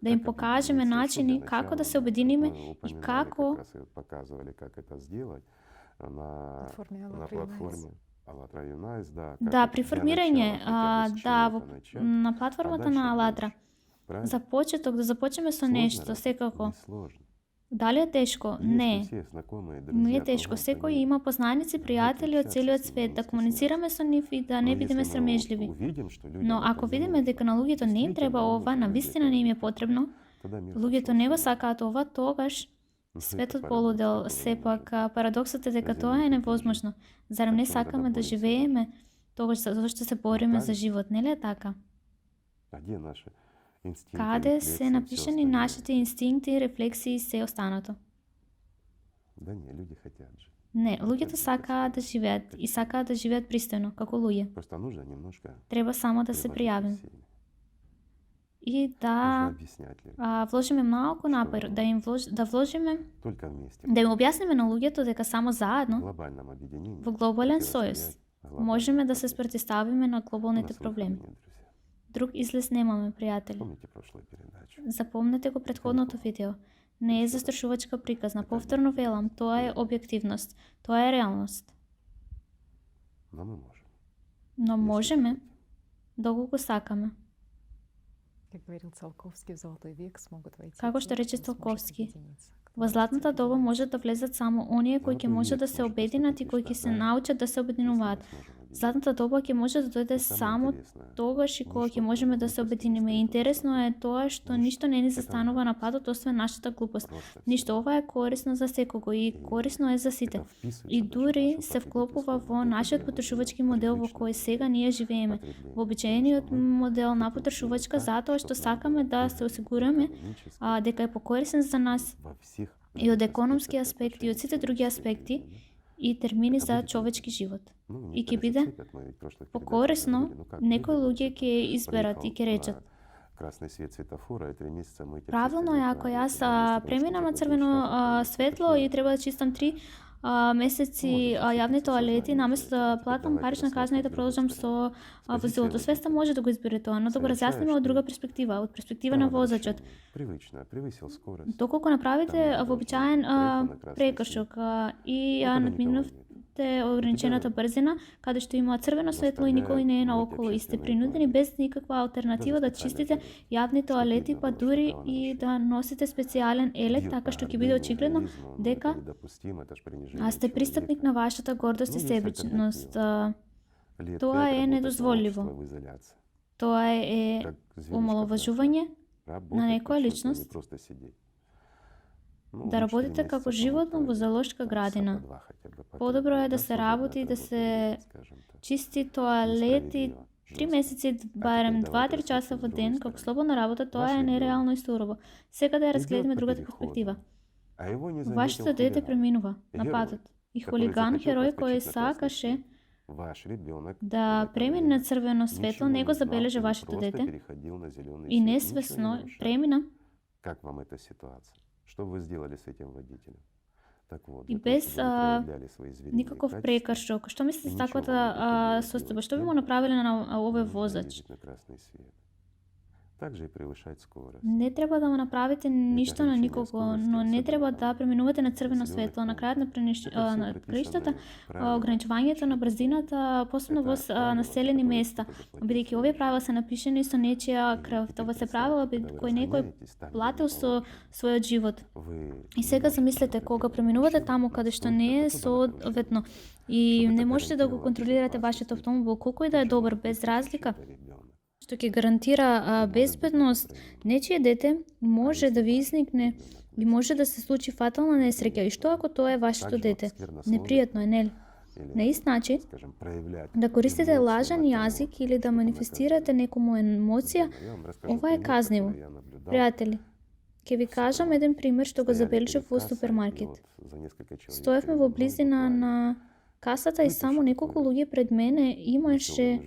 да им покажеме начини како да се обединиме и како да, при формирање, на платформата на Алатра. За почеток да започнеме со нешто, секако. Дали е тешко? Если Не. все знакомые, Не друзья е тешко. кругом, Секој они има познаници, пријатели од целиот свет, да комуницираме со нив и да не Но бидеме если мы срамежливи. увидим, что людям Но это ако не видиме нужно, дека на луѓето не им треба действительно не ова, нужно, на им вистина это не им не е нужно, потребно, тогда мир луѓето сошел не с го ума. сакаат ова, тогаш Но это светот парадокс, полудел. такого не Сепак може. парадоксот е дека Разве тоа не е така невозможно. Зарем Так не чему тогда сакаме да бориться живееме тогаш зашто се бориме Так за ли? живот, нели е така? А где наши инстинкты, Каде рефлексы се и всё напишани остальное? нашите инстинкти, рефлексии и се останато? Да не, люди хотят жить. Не, Хотят луѓето жить сакаат да достойно. живеат и сакаат да живеат пристојно, како луѓе. Просто нужно немножко Треба само да се приложить пријавим усилия. и Нужно да объяснять людям, вложиме малку напор, да вложиме, только вместе, да им објасниме на луѓето дека само в заедно глобальном объединении, во глобален противостоять сојуз глобальным можеме да се проблемам. спротивставиме на У глобалните нас выхода проблеми. нет, друзья. Друг излез немаме, пријатели. Помните прошлую передачу? Запомнете го претходното видео. Не е застрашувачка приказна. Повторно велам, тоа е објективност. Тоа е реалност. Но мы можем. Но если можеме, хотим. доколку сакаме. Как говорил Циолковский, в золотой век смогут войти Како те, што рече кто сможет Циолковски, объединиться, кто Во может златната се доба объединить. може да влезат само оние кои ќе Золотой може век да се може обединат и наступити кои ќе лишь се тогда, научат да се если мы обединуваат. сможем объединиться. Златната доба ќе може да дојде Но самое само интересное, тогаш и кога ќе ништо можеме да не се постои обединиме. стоит Интересно е тоа што ништо не ни Ништо. застанува на патот освен нашата глупост. Просто Ништо, всё. ова е корисно за секого и корисно е за сите. Это вписывается И даже в дури нашу се вклопува потребителскую во модель, нашиот которую мы потрошувачки живем, модел во привычный кој сега ние живееме. потребление. Во обичаениот Потому что мы модел на хотим потрошувачка сделать так, затоа што чтоб нам сакаме было да се выгодно осигураме экономически, дека е покорисен за нас во всех и од других економски аспектах аспекти и од сите отношений други с аспекти человеческим и термини Это за будет човечки живот. Ну, И ќе некоторые биде зацепят, мы ведь в прошлых передачах покорисно, говорили, ну как, некои выгодно, луѓе типа, ќе изберат и ќе приехал речат. на красный свет светофора и 3 месеца мыть Правилно е ако јас преминам на црвено светло и треба да чистам 3 месеци јавни тоалети, наместо да платам парична казна и да продолжам со возилото. Свеста може да го избере тоа, но да го разјасниме од друга перспектива, од перспектива на возачот. Привычно, превысил скорост. Доколку направите вообичаен прекршок и Никогда надминувте ограничената брзина, каде што има црвено светло и никој не е наоколу и сте принудени без никаква алтернатива да чистите јавни тоалети, па дури и да носите специјален елек, така што ќе биде очигледно дека сте пристапник на вашата гордост и себичност. Тоа е недозволиво. Тоа е омаловажување на некоја личност. Да работите како животно во зоолошка градина. Подобро е да се работи и да се чисти тоалети 3 месеци, барем 2-3 часа во ден, како слободна работа, тоа е нереално и сурово. Сега да ја разгледаме другата перспектива. Вашето дете преминува на патот и хулиган, херој кој сакаше да премине на црвено светло, не го забележа вашето дете и несвесно премина Как вам эта ситуация? Что вы сделали с этим водителем? Так вот, и для того, без чтобы вы проявляли свои звериные никаков качества, прекршок. Што мислите за ничего таквата вам не придётся состојба? делать. Што би му направиле на овој нужно возач? ездить на красный свет. Также и превышать скорость. Не треба да му направите ништо на никого, но не треба да преминувате на црвено светло. На крајот на краиштата, ограничувањето на брзината, посебно во населени места, бидејќи овие правила се напишани со нечија крв, тоа се правила кој некој платил со својот живот. И сега замислете, кога преминувате таму каде што не е соодветно и не можете да го контролирате вашиот автомобил, колку и да е добар, без разлика, што ќе гарантира безбедност, нечие дете може да ви изникне и може да се случи фатална несреќа. И што ако тоа е вашето дете? Непријатно е, нели? На ист начин, да користите лажан јазик или да манифестирате некому емоција, ова е казниво. Пријатели, ќе ви кажам еден пример што го забележав во супермаркет. Стоевме во близина на касата и само неколку луѓе пред мене имаше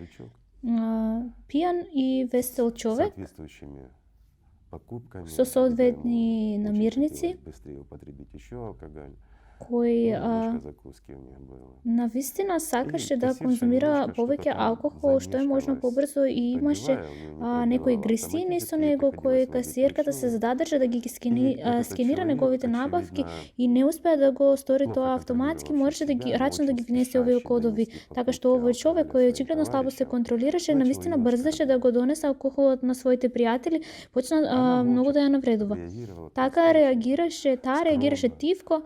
пијан и весел човек со соодветни намирници, кој Немножко закуски у них было. навистина сакаше да касирша конзумира немножко повеќе что-то там алкохол, што е можно замешкалась, побрзо и имаше Пробивая, у неё не некои пробивала, гристини со автоматически него приходилось кои ловить касиерката се вручную. зададржа да ги И вот этот скенира человек, неговите набавки очевидно, и не успеа да го стори плохо тоа автоматски, контролировавший можеше да ги себя, но рачно да очень ги внесе овие спешащий кодови, донести така што покупки овој човек алкоголя кој своим очигледно слабо се товарищам, контролираше, начал навистина её брзаше да го оскорблять. донесе алкохолот на своите пријатели, почна Она многу молча да ја навредува. реагировала Така просроченно, таа реагираше скромно, тивко,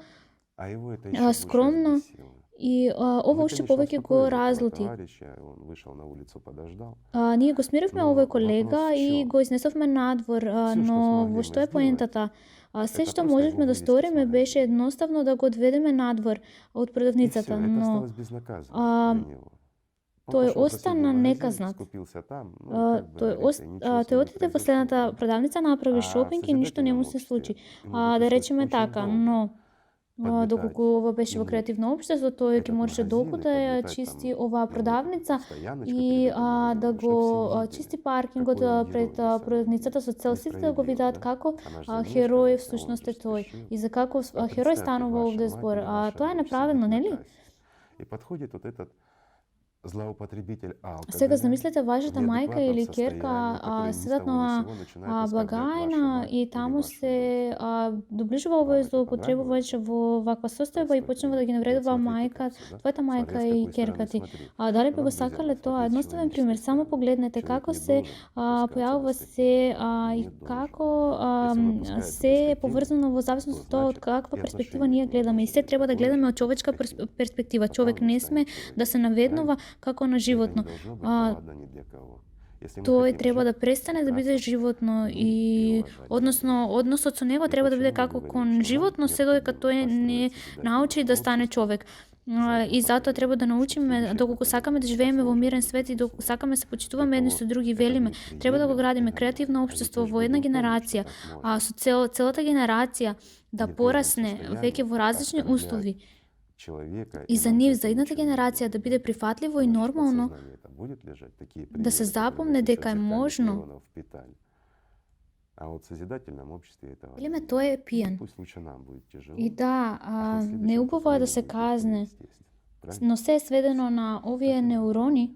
а его это еще больше скромно взбесило. и ова Мы, уште конечно, повеќе го успокоили этого разлути. товарища, он вышел на улицу, подождал. Ние го смиривме Но овој вопрос колега в и чём? го изнесовме надвор, Всё, што но смогли во мы што е сделать, поентата? Се это што просто можевме его да вывести с сториме беше магазина. едноставно да го одведеме надвор од И продавницата, всё, это но осталось безнаказанно а, для него. Он тој пошел в соседний остана магазин, неказнат. скупился там, ну и как бы, Тој говорится, и ничего с тој ним не отиде во произошло. следната продавница, направи А в шопинг и ништо не созидательном му се обществе случи. ему бы Да пришлось речеме очень така, долго но подметать доколку ова беше во и креативно општество, тој ќе этот можеше долго магазин и да ја подметать чисти там оваа ему продавница стояночка и перед этим магазином, да чтоб го все видели, чисти паркингот какой он пред герой на самом продавницата деле. со цел сите да го Несправедливо, видат да? како Она ж херој замешкалась, а он всушност е же тој спешил. и за каков А херој представьте, станува ваша овде мать збор. или ваша Тоа е дочь неправедно, сидит на нели? кассе, и подходит вот этот злоупотребитель Сега алкоголя замислете в вашата мајка неадекватном или состоянии, ќерка который ни с седат того ни с на сего начинает оскорблять вашу благајна мать и или таму вашу се дочь. доближува Вам овој это злоупотребувач понравилось? во ваква состојба и Представьте, почнува да ги нет, навредува смотрите мајка, как всё, да? твојата Смотря мајка с и какой ќерка стороны ти. смотреть. Дали би го Давай, друзья, сакале вот тоа? смотреть с Едноставен пример, человеческой само стороны. погледнете Человек како не се должен пускаться појавува до степени. се и Не должен. како Если он пускается до се степени, поврзано во то зависност од тоа од значит каква и перспектива отношение ние к нему гледаме и должно се быть треба да такое гледаме же, од човечка каким перспектива. Човек попал не станет сме да се человеком. наведнува Правильно? како на И это не животно. должно быть повадно ни для кого. Если мы Тој хотим треба да жить престане да биде прекрасно, животно мир и и уважение односно друг односот со него И треба да биде почему мы како говорим, кон что нам животно, се додека необходимо тој не построить созидательное научи да стане общество човек. с новым И затоа треба да поколением, чтоб научиме, следующее доколку сакаме да поколение живееме во сложно мирен будет свет и эти доколку условия. сакаме се Для почитуваме едни кого со други, это велиме, будет треба да го приемлемо, градиме они креативно ведь општество тоже во една будем помнить, генерација, что так можно. со целата генерација да Не в прежнем порасне веќе состоянии во различни оскорблять услови человека, и и за нам нив, за за это едната ничего не генерација да будет, биде да? прифатливо и Значит, в нормално подсознании это будет лежать такие да се примеры, которые запомне мы дека сейчас е зеркальных можно. нейронов впитали. А вот в созидательном обществе этого Велиме нет. тој е Ну, пиен. пусть лучше нам будет тяжело, И да, а на не следующем убаво е да поколении се будет казне, естественно. Правильно? но се е сведено на овие Так и надо. неурони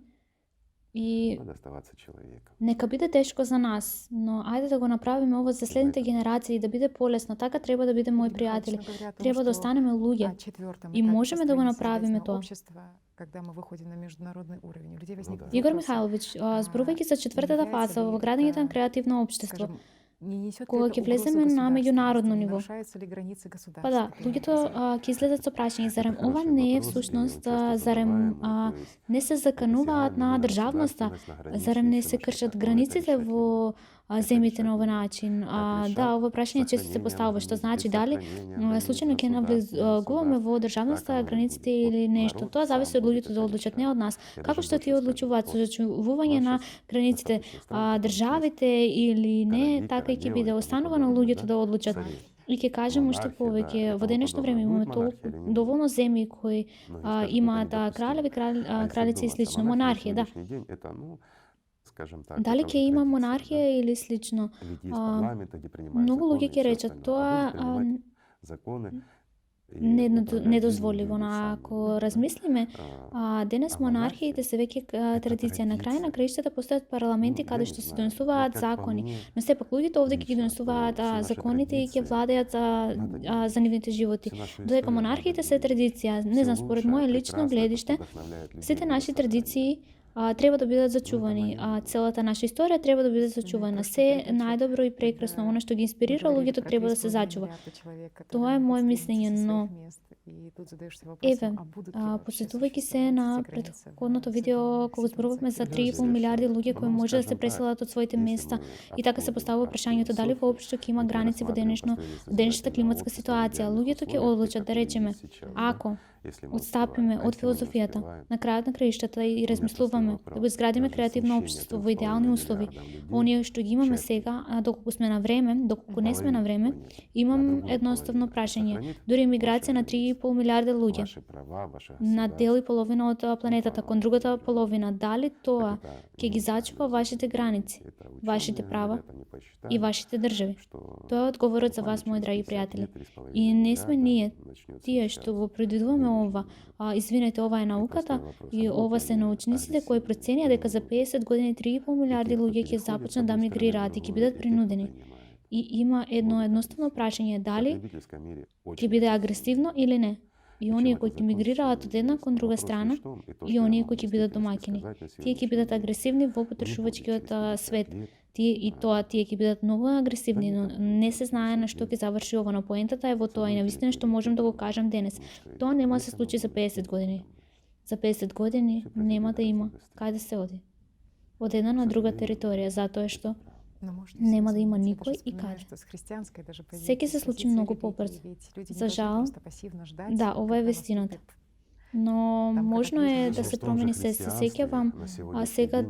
и Надо оставаться человеком. нека биде тешко за нас, но ајде да го направиме ова за следните генерации, да биде полесно. Така треба да биде мои Игорь Михайлович пријатели. нам говори о том, Треба да что останеме луѓе. на четвертом И этапе можеме да го построения направиме созидательного тоа. общества, когда мы выходим на международный уровень, у людей возникнут да. Игор вопросы, Михайлович, зборувајќи за не четвртата является фаза ли во градењето на это, креативно општество, скажем, не несет ли кога это ќе угрозу влеземе на меѓународно государственности, не ниво. нарушаются ли границы Па государства да, при луѓето этом? ќе излезат со прашање, зарем Это ова хороший не е вопрос, и всушност, он часто зарем задаваемый, то есть не се закануваат официально на ли државноста, государственность, на границе зарем не и се всё на кршат что-то. Но это границите решать не во Это земјите на решать овој не начин. Как Да, решать ова прашање често се сохранением поставува, што границ, значи без дали сохранения границ, случајно ќе навлегуваме во државноста, Так оно и границите будет. или Вот нешто. народ Тоа сам зависи од будет луѓето да это одлучат, не решать. од нас. Я Како даже што больше тие скажу, одлучуваат со вот зачувување у на нас сейчас границите, достаточно странно, потому что државите или не, короли, така и ќе королевы биде и тому останува на подобное, луѓето да, да одлучат. цари, И ќе кажем уште монархи, да, повеќе, и во тому денешно време подобное. имаме Будет толку монархия или не будет? доволно земји кои Многие скажут, это имаат недопустимо. кралеви, А если кралици и вдуматься, слично, монархия монархија, на да. сегодняшний день это, ну, скажем так, Дали это ќе уже има традиция, монархија или слично? да? Ведь есть А, парламенты, где принимают Многу законы луѓе и ќе всё речат, остальное. тоа А будут принимать законы и управлять недозволиво. землю сами, Ако да? размислиме, денес А монархиите монархија се веќе это традиција. На крај на традиция. краиштата постојат Ну, парламенти я каде не што се знаю. Вот донесуваат как по закони. мне, Но сепак луѓето овде ќе ги лично, донесуваат то все наши законите и ќе традиции владеат надо менять. за нивните животи. Всю нашу Додека историю надо монархиите се менять. традиција, не Все знам, според лучшее, мое лично прекрасное, то, что гледиште, вдохновляет людей, сите надо наши сохранять. традиции треба да бидат Но это зачувани, мое целата наша историја треба да биде Вспоминаю зачувана. прошлую Се передачу, најдобро и прекрасно, когда она што ги мы инспирира говорили луѓето про треба да се 3,5 зачува. миллиарда человек, Тоа е которые моје могут мислење, стремиться со но своих мест. И тут задаешься вопросом, еве, а будут ли вообще подсетувајќи се существовать на эти границы в предходното видео современных кога зборувавме за ситуациях? 3,5 Люди милиарди решат. луѓе кои Ну, може да се скажем так, преселат од своите если места. мы И така се отходим поставува от прашањето дали философии воопшто ќе има и граници во рассматриваем денешното построение денешната созидательного климатска общества в ситуација. идеальных Луѓето ќе условиях, одлучат, да какие речеме, есть сейчас, да? ако Если мы отстапиме успеваем, а од если мы не филозофијата, успеваем, на крајот на краиштата и у меня размислуваме, простой да го вопрос. изградиме Даже креативно смущение општество во 3,5 идеални услови. милиардам людей Оние што ги имаме четврт сега, доколку сме на време, доколку не сме на половина време, планеты, а имам другую едноставно половину прашање. сохранит Дури емиграција ваши на границы? 3,5 милиарди луѓе Ваши права, ваше на дел и половина од планетата кон другата Как половина. Дали тоа это ќе ги зачува вашите граници, это вашите ученые права говорят, они посчитали, и вашите држави? что Тоа е одговорот за буквално вас, мои через драги 50 пријатели. лет 3,5 И не сме милиарда ние начнется тие изучаться. што го предвидуваме ова. Извинете, ова е науката и ова се научниците кои проценија дека за 50 години 3,5 милиарди луѓе ќе започнат да мигрираат и ќе бидат принудени. И има едно едноставно прашање, дали ќе биде агресивно или не. И оние кои ќе мигрираат од една кон друга страна, и оние кои ќе бидат домаќини. Тие ќе бидат агресивни во потрошувачкиот свет. Тие ќе бидат многу агресивни, но не се знае на што ќе заврши ова, но поентата е во тоа и навистина што можам да го кажам денес. Тоа нема да се случи за 50 години. За 50 години нема да има кај да се оди. Од една на друга територија, затоа што нема да има никој и каде. Секи се случи многу побрзо. За жал, да, ова е вистината. Но можно е да се промени се сеќавам сега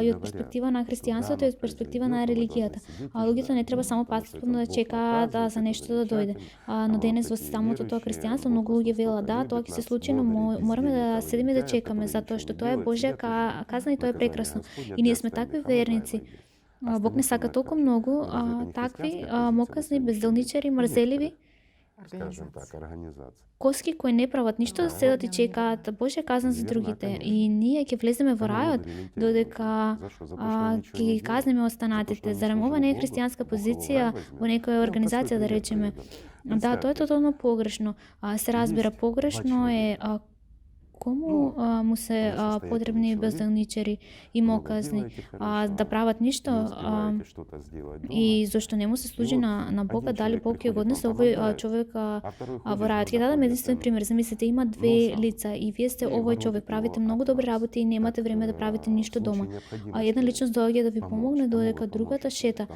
и од перспектива на христијанството и од перспектива на религијата. Луѓето не треба само патствено да чекаат за нешто да дојде. Но денес во самото тоа христијанство многу луѓе велат да, тоа ќе се случи, но мораме да седиме да чекаме затоа што тоа е Божја казна и тоа е прекрасно. И ние сме такви верници. Бог не сака толку многу такви моказни, безделничари, мрзеливи, скажем так, организация. коски кои не прават ништо, да седат и чекаат Божја казна за другите. И ние ќе влеземе во рајот додека ќе ги казниме останатите. Зарем ова не е христијанска позиција во некоја организација, да речеме. Да, тоа е тотално погрешно. Се разбира, погрешно е кому му се потребни безделничари и моказни да прават ништо и зашто не му се служи на Бога, дали Бог ќе го однесе овој човек во рајот. Ќе дадам единствен пример. Замислете, има две лица и вие сте овој човек, правите многу добри работи и немате време да правите ништо дома. Една личност доаѓа да ви помогне додека другата шета.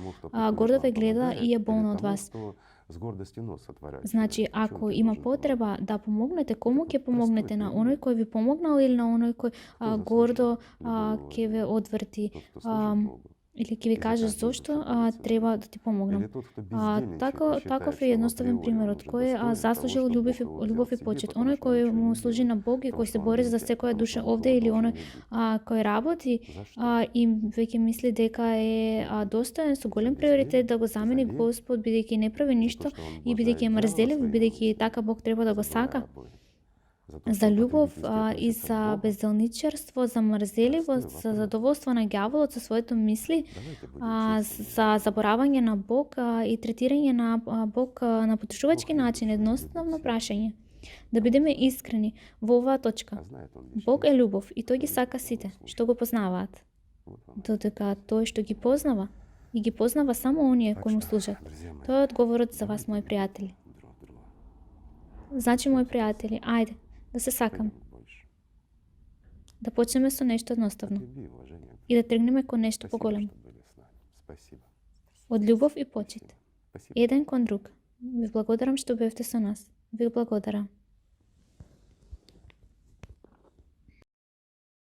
Гордо ве гледа и е болна од вас. Значи, ако има потреба да помогнете, кому ќе помогнете? На оној кој ви помогнал или на оној кој гордо ќе ве одврти? Или ќе ви каже зошто треба да ти помогнам. Таков е едноставен примерот кој заслужил љубов и почит. Оној кој му служи на Бог и кој се бори за секоја душа овде или оној кој работи и веќе мисли дека е достоен со голем приоритет да го замени Господ, бидејќи не прави ништо и бидејќи е мрзелив, бидејќи така Бог треба да го сака. За љубов и за безделничарство, за мрзеливост, за задоволство на ѓаволот со своите мисли, за заборавање на Бог и третирање на Бог на потрошувачки начин, едноставно прашање. Да бидеме искрени во оваа точка. Бог е љубов и тој ги сака сите што го познаваат. Додека тој што ги познава и ги познава само оние кои му служат. Тоа е одговорот за вас, мои пријатели. Значи, мои пријатели, ајде да се сакаме. Да почнеме со нешто едноставно и да тргнеме кон нешто поголемо. Од љубов и почит. Еден кон друг. Ви благодарам што бевте со нас. Ви благодарам.